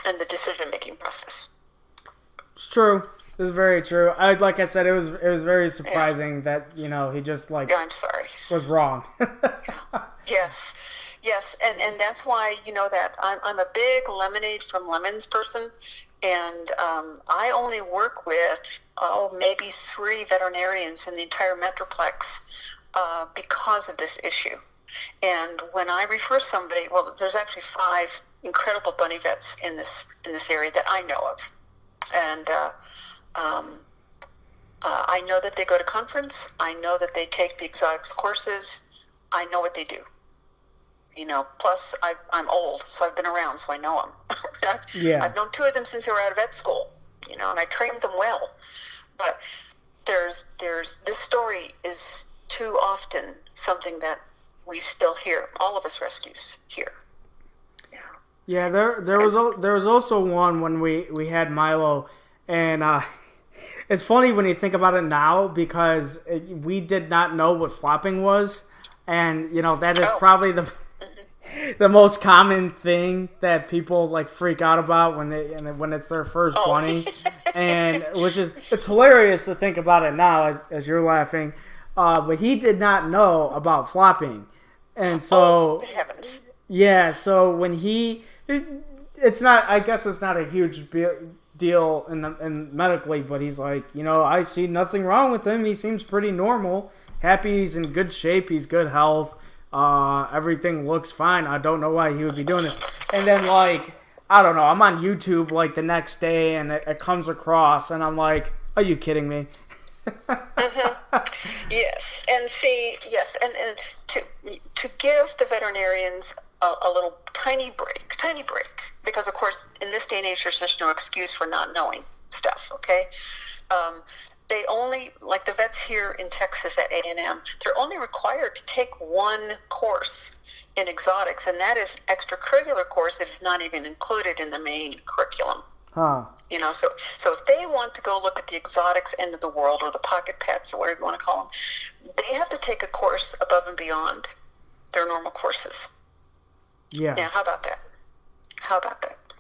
in the decision-making process. It's true. It's very true. Like I said, it was very surprising that he just I'm sorry. Was wrong. Yes, and that's why that I'm a big lemonade from lemons person, and I only work with maybe 3 veterinarians in the entire Metroplex because of this issue. And when I refer somebody, there's actually 5 incredible bunny vets in this area that I know of, and I know that they go to conference. I know that they take the exotics courses. I know what they do. Plus I'm old, so I've been around, so I know them. I've known 2 of them since they were out of vet school, and I trained them well. But there's this story is too often something that we still hear. All of us rescues hear. Yeah, there was also one when we had Milo, and it's funny when you think about it now, because we did not know what flopping was, and that is probably the most common thing that people freak out about when it's their first bunny, and it's hilarious to think about it now as you're laughing, but he did not know about flopping, and so heavens. Yeah, so when it's not a huge deal in medically, but he's like, I see nothing wrong with him. He seems pretty normal, happy, he's in good shape, he's good health. Everything looks fine. I don't know why he would be doing this. And then I don't know, I'm on YouTube the next day, and it comes across, and I'm like, are you kidding me? Mm-hmm. Yes, and to give the veterinarians a little tiny break, because of course in this day and age there's just no excuse for not knowing stuff. Okay, they only, like the vets here in Texas at A&M, they're only required to take one course in exotics, and that is extracurricular course that is not even included in the main curriculum. Huh. So if they want to go look at the exotics end of the world, or the pocket pets, or whatever you want to call them, they have to take a course above and beyond their normal courses. Yeah. Yeah, how about that?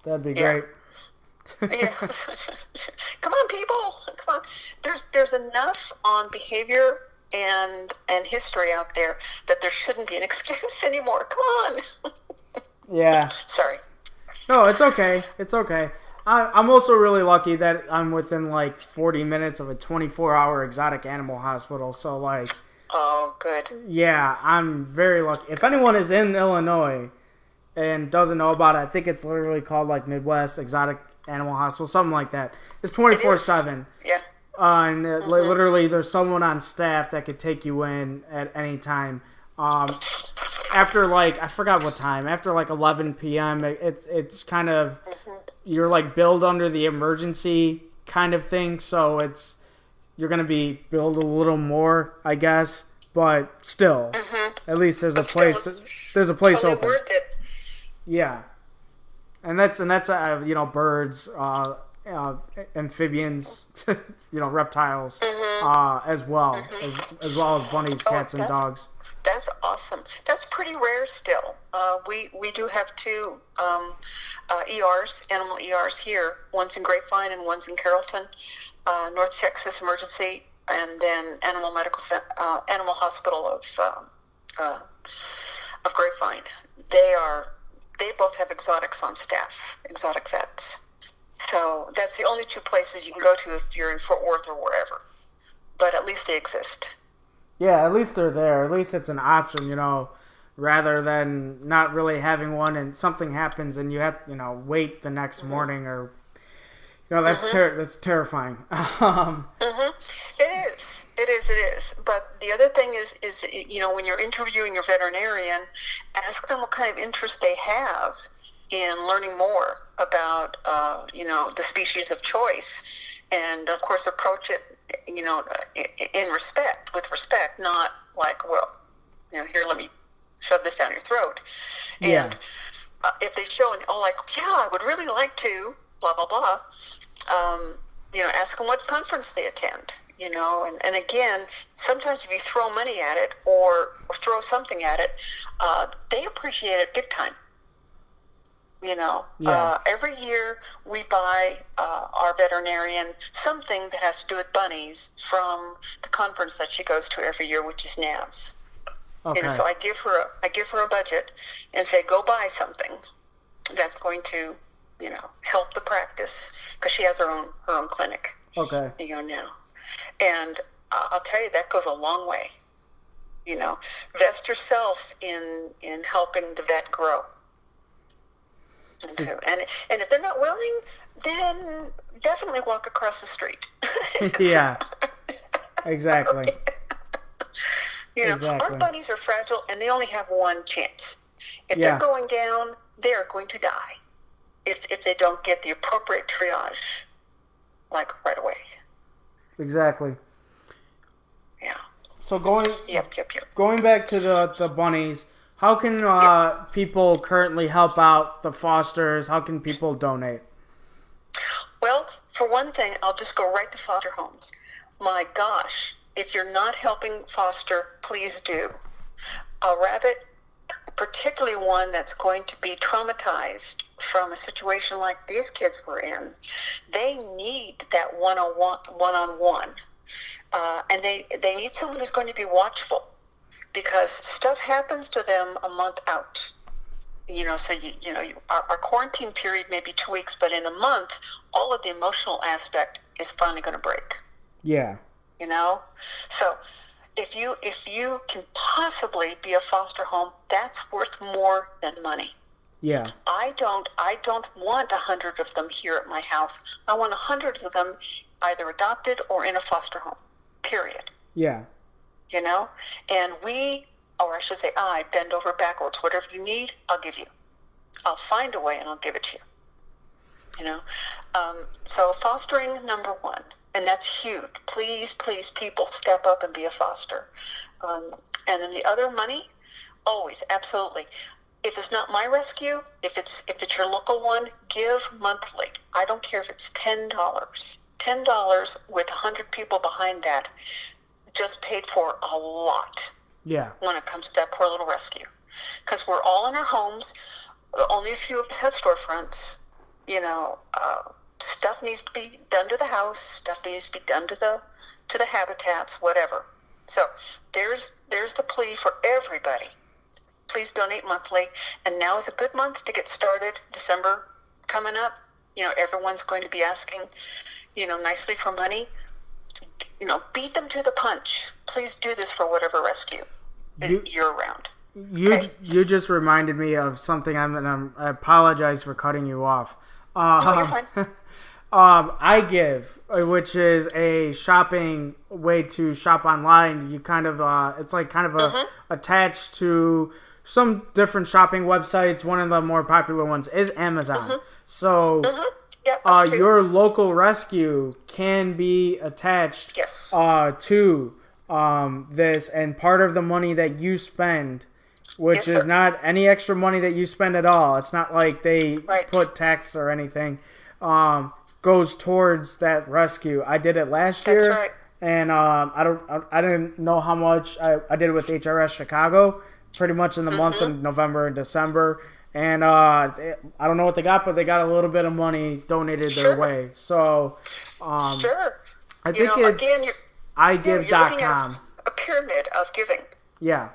That'd be great. Yeah. Come on, people. Come on. There's enough on behavior and history out there that there shouldn't be an excuse anymore. Come on. Yeah. Sorry. No, it's okay. It's okay. I'm also really lucky that I'm within like 40 minutes of a 24-hour exotic animal hospital. So like, oh, good. Yeah, I'm very lucky. If anyone is in Illinois and doesn't know about it, I think it's literally called like Midwest Exotic Animal Hospital, something like that. It's 24/7. Yeah. And literally, there's someone on staff that could take you in at any time. After like, I forgot what time. After like 11 p.m., it's kind of, you're like billed under the emergency kind of thing. So you're gonna be billed a little more, I guess. But still, at least there's a place. There's a place open. Worth it. Yeah, and that's birds, amphibians, reptiles, as well as bunnies, cats, and dogs. That's awesome. That's pretty rare still. We do have two ERs, animal ERs here. One's in Grapevine and one's in Carrollton, North Texas Emergency, and then Animal Hospital of Grapevine. They both have exotics on staff, exotic vets. So that's the only two places you can go to if you're in Fort Worth or wherever. But at least they exist. Yeah, at least they're there. At least it's an option, rather than not really having one and something happens and you have, wait the next morning or, that's terrifying. It is. But the other thing is, when you're interviewing your veterinarian, ask them what kind of interest they have in learning more about, the species of choice. And, of course, approach it, with respect, not like, well, here, let me shove this down your throat. Yeah. And if they show, I would really like to, blah, blah, blah, ask them what conference they attend, and again, sometimes if you throw money at it or throw something at it, they appreciate it big time. Every year we buy our veterinarian something that has to do with bunnies from the conference that she goes to every year, which is NAVS. Okay. So I give her a budget and say, go buy something that's going to, help the practice, because she has her own clinic. Okay. Now, and I'll tell you, that goes a long way. Vest yourself in helping the vet grow. Okay. And if they're not willing, then definitely walk across the street. Yeah, exactly. Exactly. Our bunnies are fragile, and they only have one chance. If they're going down, they are going to die if they don't get the appropriate triage, like right away. Exactly. Yeah. So going back to the bunnies, how can people currently help out the fosters? How can people donate? Well, for one thing, I'll just go right to foster homes. My gosh, if you're not helping foster, please do. A rabbit, particularly one that's going to be traumatized from a situation like these kids were in, they need that one-on-one. And they need someone who's going to be watchful, because stuff happens to them a month out. So our quarantine period may be 2 weeks, but in a month, all of the emotional aspect is finally going to break. Yeah. So if you can possibly be a foster home, that's worth more than money. Yeah. I don't want 100 of them here at my house. I want 100 of them either adopted or in a foster home. Period. Yeah. And I bend over backwards. Whatever you need, I'll give you. I'll find a way and I'll give it to you. So fostering, number one. And that's huge. Please, please, people, step up and be a foster. And then the other money, always, absolutely. If it's not my rescue, if it's your local one, give monthly. I don't care if it's $10. $10 with 100 people behind that just paid for a lot. Yeah. When it comes to that poor little rescue. Because we're all in our homes. Only a few of us have storefronts. Stuff needs to be done to the house. Stuff needs to be done to the habitats, whatever. So there's the plea for everybody. Please donate monthly. And now is a good month to get started. December coming up. Everyone's going to be asking, nicely for money. Beat them to the punch. Please do this for whatever rescue you're around. You just reminded me of something. I apologize for cutting you off. You're fine. iGive, which is a shopping way to shop online. You kind of it's like kind of attached to some different shopping websites. One of the more popular ones is Amazon. So Yeah, your local rescue can be attached to this, and part of the money that you spend, which is not any extra money that you spend at all. It's not like they put tax or anything. Goes towards that rescue. I did it last year. That's right. And I didn't know how much. I did it with HRS Chicago, pretty much in the month of November and December. And I don't know what they got, but they got a little bit of money donated their way. So I think it's iGive.com. A pyramid of giving. Yeah.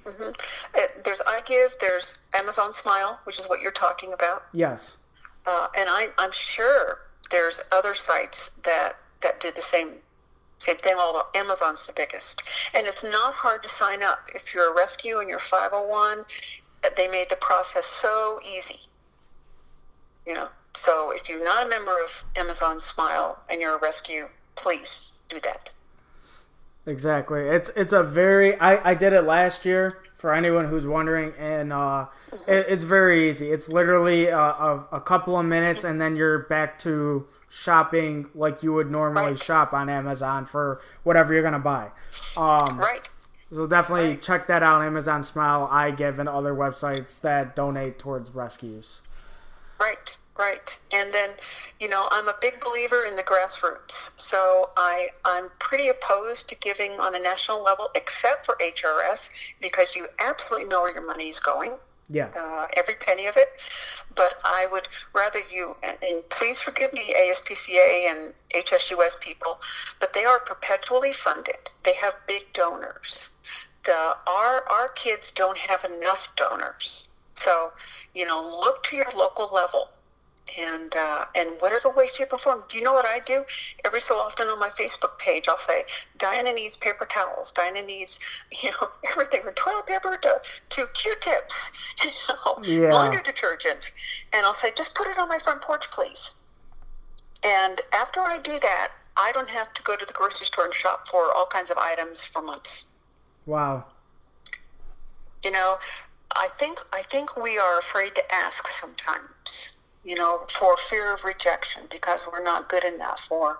There's iGive, there's Amazon Smile, which is what you're talking about. Yes. And I'm sure there's other sites that do the same thing, although Amazon's the biggest. And it's not hard to sign up. If you're a rescue and you're 501, they made the process so easy. So if you're not a member of Amazon Smile and you're a rescue, please do that. Exactly. It's a very... I did it last year, for anyone who's wondering, and it's very easy. It's literally a couple of minutes, and then you're back to shopping like you would normally shop on Amazon for whatever you're going to buy. So definitely check that out, Amazon Smile, iGive, and other websites that donate towards rescues. Right. And then, I'm a big believer in the grassroots. So I'm pretty opposed to giving on a national level, except for HRS, because you absolutely know where your money is going. Yeah. Every penny of it. But I would rather you, and please forgive me, ASPCA and HSUS people, but they are perpetually funded. They have big donors. Our kids don't have enough donors. So, look to your local level. And whatever way, shape, or form. Do you know what I do? Every so often on my Facebook page, I'll say, Diana needs paper towels. Diana needs, everything from toilet paper to Q-tips, laundry detergent. And I'll say, just put it on my front porch, please. And after I do that, I don't have to go to the grocery store and shop for all kinds of items for months. Wow. I think we are afraid to ask sometimes. For fear of rejection, because we're not good enough, or,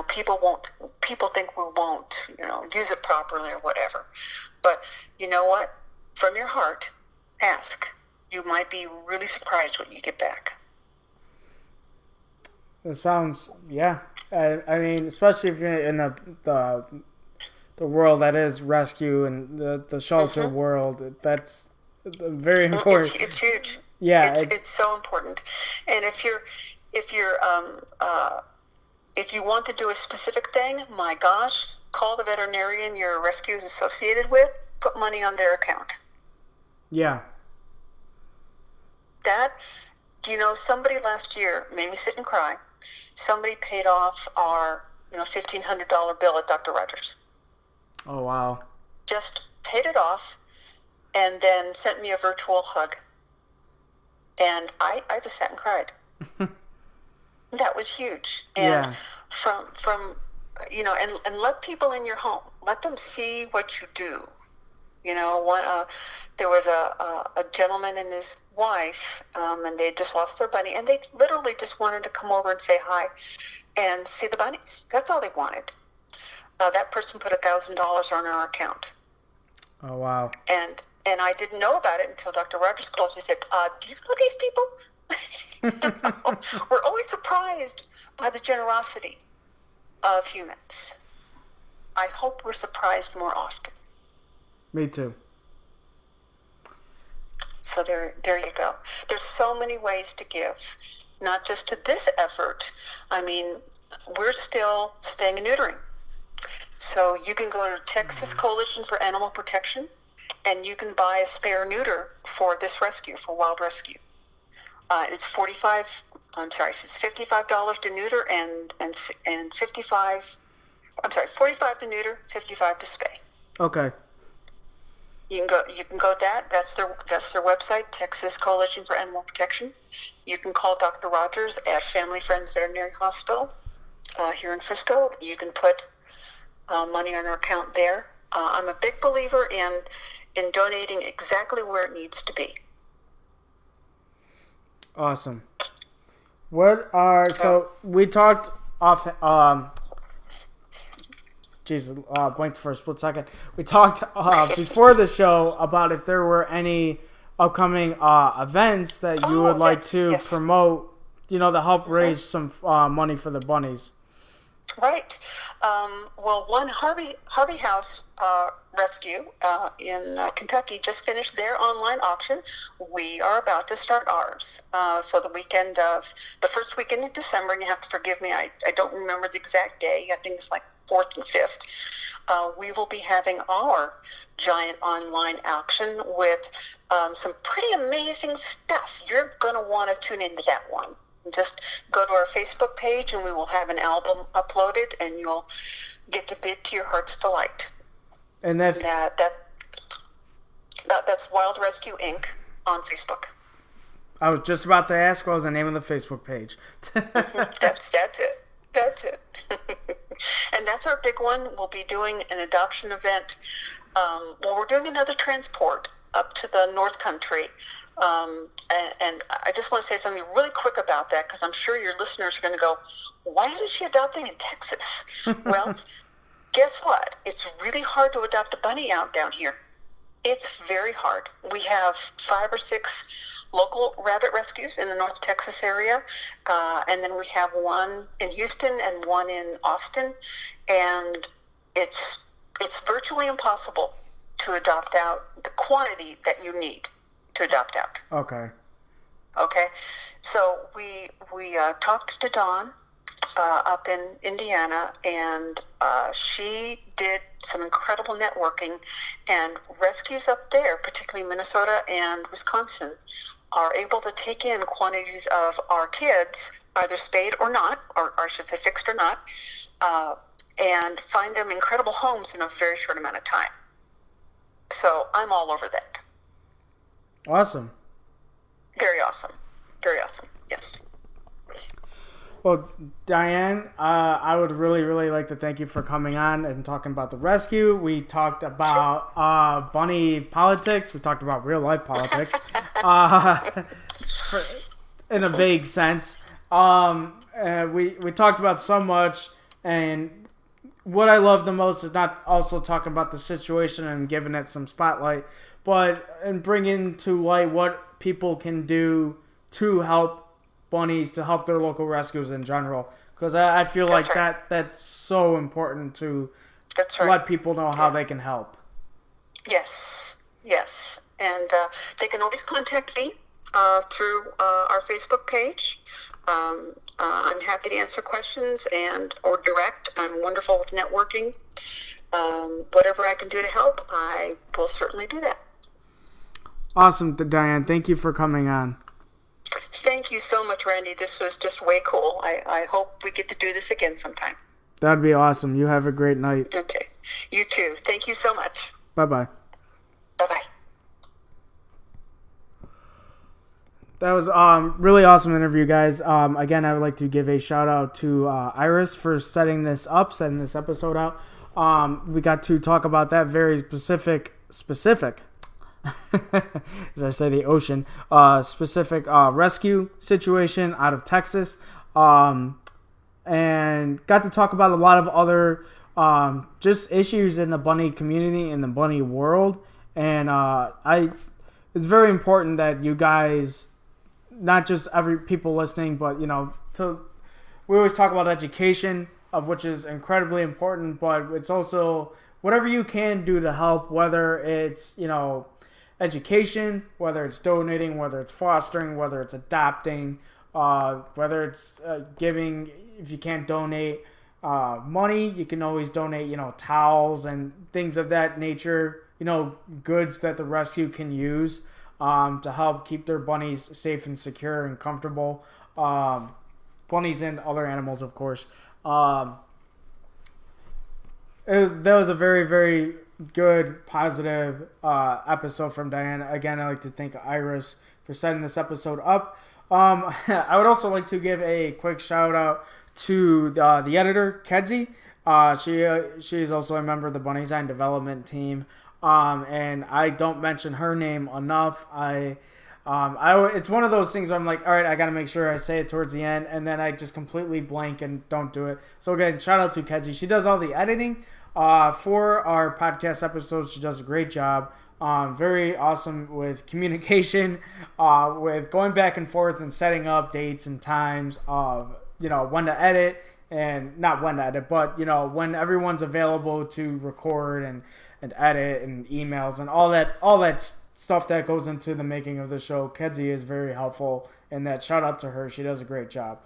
people think we won't, use it properly or whatever. But you know what? From your heart, ask. You might be really surprised what you get back. It sounds, yeah. I mean, especially if you're in the world that is rescue and the shelter world, that's very important. It's huge. Yeah, it's so important. And if you want to do a specific thing, my gosh, call the veterinarian your rescue is associated with. Put money on their account. Yeah. Somebody last year made me sit and cry. Somebody paid off our $1,500 bill at Dr. Rogers. Oh wow. Just paid it off, and then sent me a virtual hug. And I just sat and cried. That was huge. And from and let people in your home, let them see what you do. There was a gentleman and his wife, and they just lost their bunny, and they literally just wanted to come over and say hi and see the bunnies. That's all they wanted. That person put $1,000 on our account. Oh, wow. And I didn't know about it until Dr. Rogers called me and said, do you know these people? We're always surprised by the generosity of humans. I hope we're surprised more often. Me too. So there you go. There's so many ways to give, not just to this effort. I mean, we're still staying and neutering. So you can go to Texas Coalition for Animal Protection, and you can buy a spare neuter for this rescue, for wild rescue. It's $55 to neuter and $45 to neuter, $55 to spay. Okay. You can go that. That's their website, Texas Coalition for Animal Protection. You can call Dr. Rogers at Family Friends Veterinary Hospital here in Frisco. You can put money on our account there. I'm a big believer in donating exactly where it needs to be. Awesome. So we talked off. Jesus, blanked for a split second. We talked before the show about if there were any upcoming events that you would like to promote, to help raise some money for the bunnies. Right. Well, one Harvey House Rescue in Kentucky just finished their online auction. We are about to start ours. So the first weekend in December, and you have to forgive me, I don't remember the exact day. I think it's like 4th and 5th. We will be having our giant online auction with some pretty amazing stuff. You're going to want to tune into that one. Just go to our Facebook page, and we will have an album uploaded, and you'll get to bid to your heart's delight. And that's Wild Rescue Inc. on Facebook. I was just about to ask what was the name of the Facebook page. That's it. And that's our big one. We'll be doing an adoption event. We're doing another transport up to the North Country. And I just want to say something really quick about that, because I'm sure your listeners are going to go, why isn't she adopting in Texas? Well, guess what? It's really hard to adopt a bunny out down here. It's very hard. We have 5 or 6 local rabbit rescues in the North Texas area, and then we have one in Houston and one in Austin, and it's virtually impossible to adopt out the quantity that you need to adopt out. Okay. So we talked to Dawn up in Indiana, and she did some incredible networking, and rescues up there, particularly Minnesota and Wisconsin, are able to take in quantities of our kids, either spayed or not, or I should say fixed or not, and find them incredible homes in a very short amount of time. So I'm all over that. Awesome. Very awesome. Very awesome. Yes. Well, Diane, I would really, really like to thank you for coming on and talking about the rescue. We talked about bunny politics. We talked about real life politics in a vague sense. We talked about so much, and what I love the most is not also talking about the situation and giving it some spotlight, but and bringing to light what people can do to help bunnies, to help their local rescues in general, because I feel like that's so important to let people know how they can help. Yes, and they can always contact me through our Facebook page. I'm happy to answer questions or direct. I'm wonderful with networking. Whatever I can do to help, I will certainly do that. Awesome, Diane. Thank you for coming on. Thank you so much, Randy. This was just way cool. I hope we get to do this again sometime. That'd be awesome. You have a great night. Okay. You too. Thank you so much. Bye-bye. Bye-bye. That was really awesome interview, guys. Again, I would like to give a shout out to Iris for setting this episode out. We got to talk about that very specific specific, as I say, the ocean, specific rescue situation out of Texas, and got to talk about a lot of other just issues in the bunny community, in the bunny world, and it's very important that you guys, not just every people listening, but we always talk about education, of which is incredibly important, but it's also whatever you can do to help, whether it's education, whether it's donating, whether it's fostering, whether it's adopting, whether it's giving. If you can't donate money, you can always donate towels and things of that nature, goods that the rescue can use to help keep their bunnies safe and secure and comfortable. Bunnies and other animals, of course. That was a very, very good, positive episode from Diana. Again, I'd like to thank Iris for setting this episode up. I would also like to give a quick shout out to the editor, Kedzie. She is also a member of the Bunny Design Development team. And I don't mention her name enough. It's one of those things where I'm like, all right, I got to make sure I say it towards the end, and then I just completely blank and don't do it. So again, shout out to Kedzie. She does all the editing for our podcast episodes. She does a great job. Very awesome with communication, with going back and forth and setting up dates and times of when to edit, and not when to edit, but when everyone's available to record and edit, and emails and all that stuff that goes into the making of the show. Kedzie is very helpful in that. Shout out to her. She does a great job.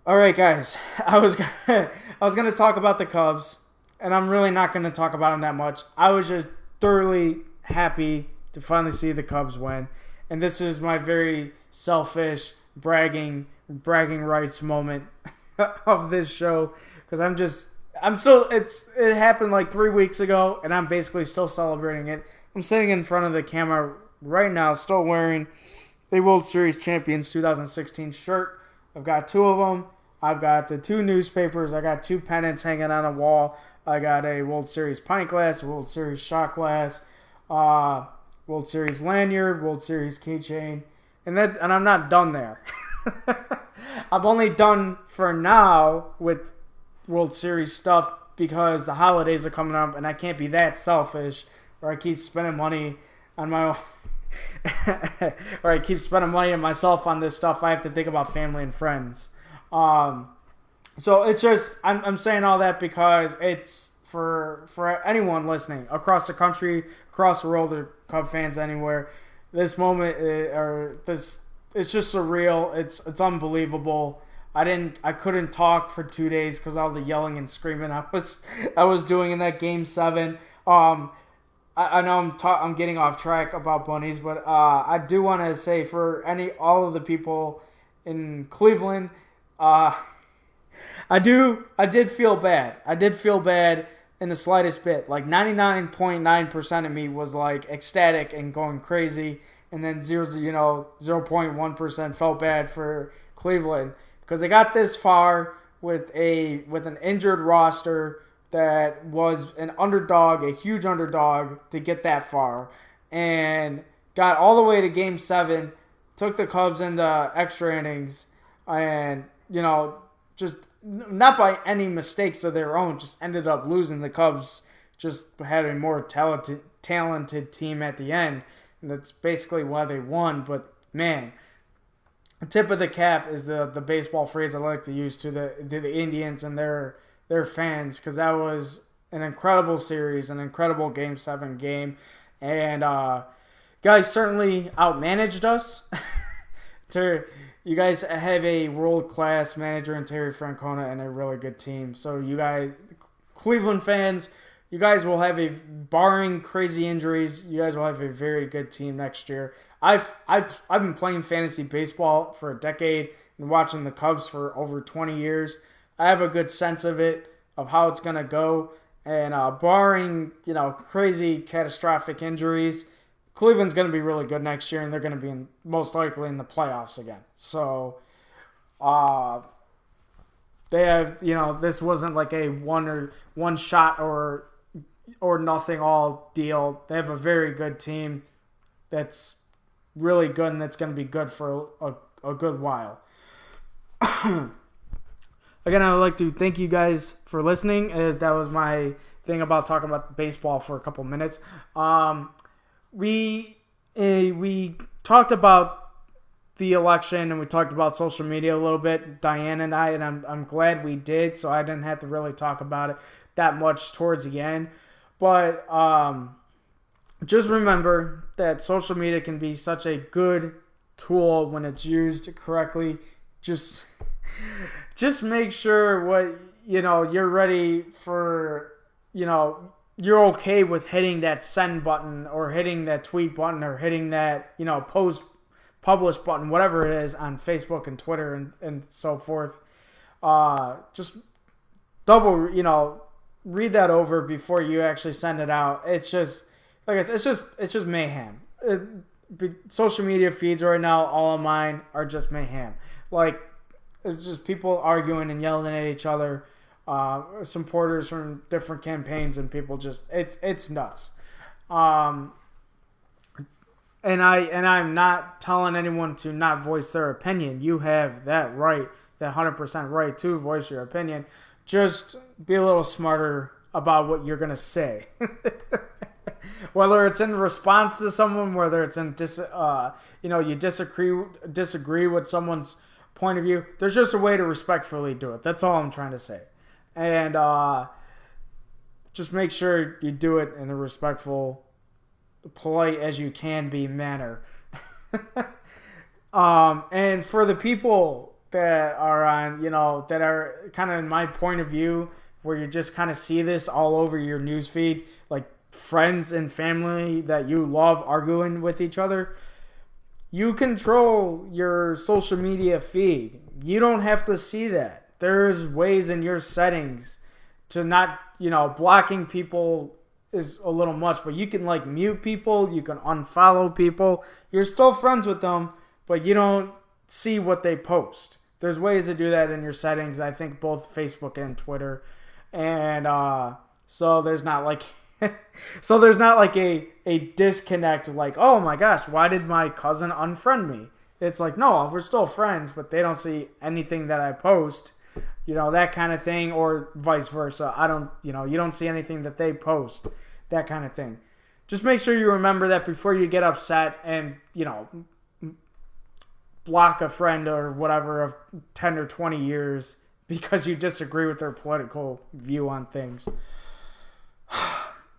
All right, guys. I was going to talk about the Cubs, and I'm really not going to talk about them that much. I was just thoroughly happy to finally see the Cubs win, and this is my very selfish bragging rights moment of this show, because it happened like 3 weeks ago, and I'm basically still celebrating it. I'm sitting in front of the camera right now, still wearing a World Series Champions 2016 shirt. I've got 2 of them. I've got the 2 newspapers. I got 2 pennants hanging on a wall. I got a World Series pint glass, a World Series shot glass, World Series lanyard, World Series keychain, and I'm not done there. I'm only done for now with World Series stuff because the holidays are coming up, and I can't be that selfish where I keep spending money on my own. Or I keep spending money on myself on this stuff. I have to think about family and friends. So it's just, I'm saying all that because it's for anyone listening across the country, across the world, or Cub fans anywhere. This moment, it's just surreal. It's unbelievable. I couldn't talk for 2 days because all the yelling and screaming I was doing in that Game 7. I know I'm getting off track about bunnies, but I do want to say for all of the people in Cleveland, I did feel bad. I did feel bad in the slightest bit. Like 99.9% of me was like ecstatic and going crazy, and then 0.1% felt bad for Cleveland because they got this far with an injured roster that was an underdog, a huge underdog to get that far, and got all the way to Game 7, took the Cubs into extra innings, and, just not by any mistakes of their own, just ended up losing. The Cubs just had a more talented team at the end, and that's basically why they won. But, man, the tip of the cap is the baseball phrase I like to use to the Indians and their fans, because that was an incredible series, an incredible Game 7 game, and guys certainly outmanaged us. You guys have a world-class manager in Terry Francona and a really good team. So you guys, Cleveland fans, you guys will have barring crazy injuries, you guys will have a very good team next year. I've been playing fantasy baseball for a decade and watching the Cubs for over 20 years. I have a good sense of it, of how it's going to go. And barring, crazy catastrophic injuries, Cleveland's going to be really good next year, and they're going to be most likely in the playoffs again. So they have, this wasn't like a one shot or or nothing all deal. They have a very good team that's really good, and that's going to be good for a good while. Again, I would like to thank you guys for listening. That was my thing about talking about baseball for a couple minutes. We talked about the election, and we talked about social media a little bit, Diane and I, and I'm glad we did, so I didn't have to really talk about it that much towards the end. But just remember that social media can be such a good tool when it's used correctly. Just make sure you're ready for, you're okay with hitting that send button or hitting that tweet button or hitting that, post publish button, whatever it is on Facebook and Twitter and so forth. Just read that over before you actually send it out. It's just, like I said, it's just mayhem. Social media feeds right now, all of mine are just mayhem. Like, it's just people arguing and yelling at each other, supporters from different campaigns, and people just, it's nuts. And I'm not telling anyone to not voice their opinion. You have that right, that 100% right to voice your opinion. Just be a little smarter about what you're gonna say. Whether it's in response to someone, whether it's in you disagree with someone's point of view, there's just a way to respectfully do it. That's all I'm trying to say. And just make sure you do it in a respectful, polite as you can be manner. And for the people that are on, that are kind of in my point of view, where you just kind of see this all over your newsfeed, like friends and family that you love arguing with each other, you control your social media feed. You don't have to see that. There's ways in your settings to not, blocking people is a little much, but you can mute people, you can unfollow people. You're still friends with them, but you don't see what they post. There's ways to do that in your settings, I think both Facebook and Twitter. And so there's not a disconnect oh my gosh, why did my cousin unfriend me? It's no, we're still friends, but they don't see anything that I post, that kind of thing, or vice versa. I don't, you don't see anything that they post, that kind of thing. Just make sure you remember that before you get upset and, block a friend or whatever of 10 or 20 years because you disagree with their political view on things.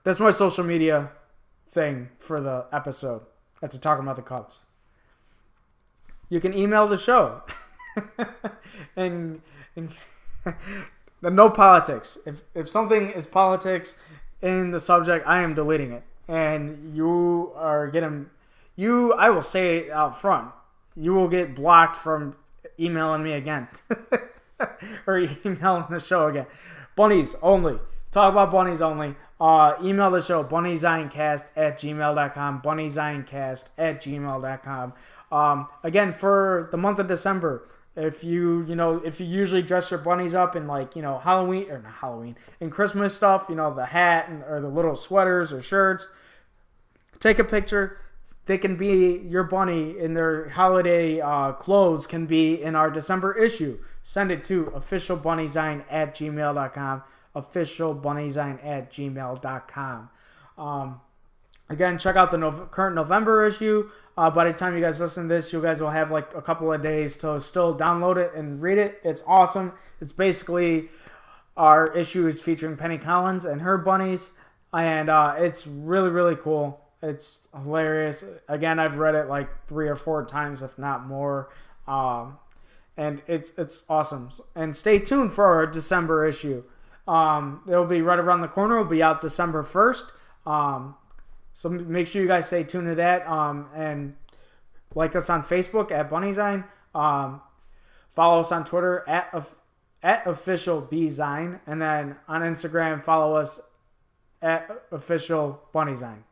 That's my social media thing for the episode after talking about the Cubs. You can email the show. and no politics. If something is politics in the subject, I am deleting it. And you are getting... I will say it out front. You will get blocked from emailing me again. Or emailing the show again. Bunnies only. Talk about bunnies only. Email the show, bunnyzioncast@gmail.com, bunnyzioncast@gmail.com. Again, for the month of December, if you usually dress your bunnies up in Halloween, or not Halloween, in Christmas stuff, the hat or the little sweaters or shirts, take a picture. They can be your bunny in their holiday clothes can be in our December issue. Send it to officialbunnyzine@gmail.com. officialbunnyzine@gmail.com. Again, check out the current November issue. By the time you guys listen to this, you guys will have a couple of days to still download it and read it. It's awesome. It's basically our issues featuring Penny Collins and her bunnies, and it's really, really cool. It's hilarious. Again, I've read it 3 or 4 times, if not more. And it's awesome. And stay tuned for our December issue. It'll be right around the corner. It'll be out December 1st. So make sure you guys stay tuned to that. And like us on Facebook at BunnyZine. Follow us on Twitter at officialbzine. And then on Instagram, follow us at officialbunnyzine.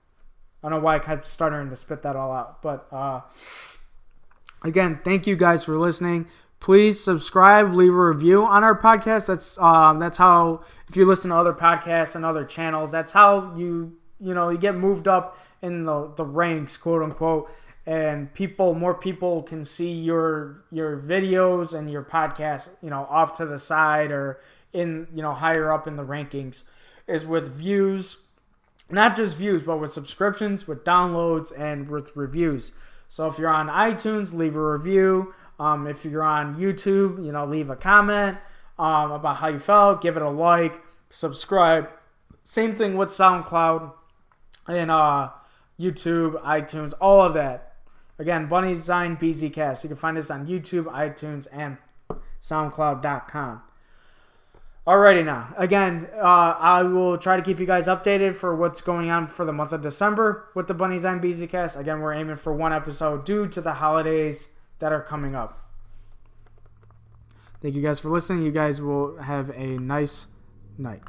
I don't know why I kept stuttering to spit that all out. But again, thank you guys for listening. please subscribe, leave a review on our podcast. That's how, if you listen to other podcasts and other channels, that's how you get moved up in the ranks, quote unquote, and more people can see your videos and your podcast, off to the side or in, higher up in the rankings, is with views, not just views, but with subscriptions, with downloads, and with reviews. So if you're on iTunes, leave a review. If you're on YouTube, leave a comment about how you felt, give it a like, subscribe. Same thing with SoundCloud and YouTube, iTunes, all of that. Again, Bunny Design BZCast. You can find us on YouTube, iTunes, and SoundCloud.com. Alrighty now. Again, I will try to keep you guys updated for what's going on for the month of December with the Bunny Design BZCast. Again, we're aiming for one episode due to the holidays that are coming up. Thank you guys for listening. You guys will have a nice night.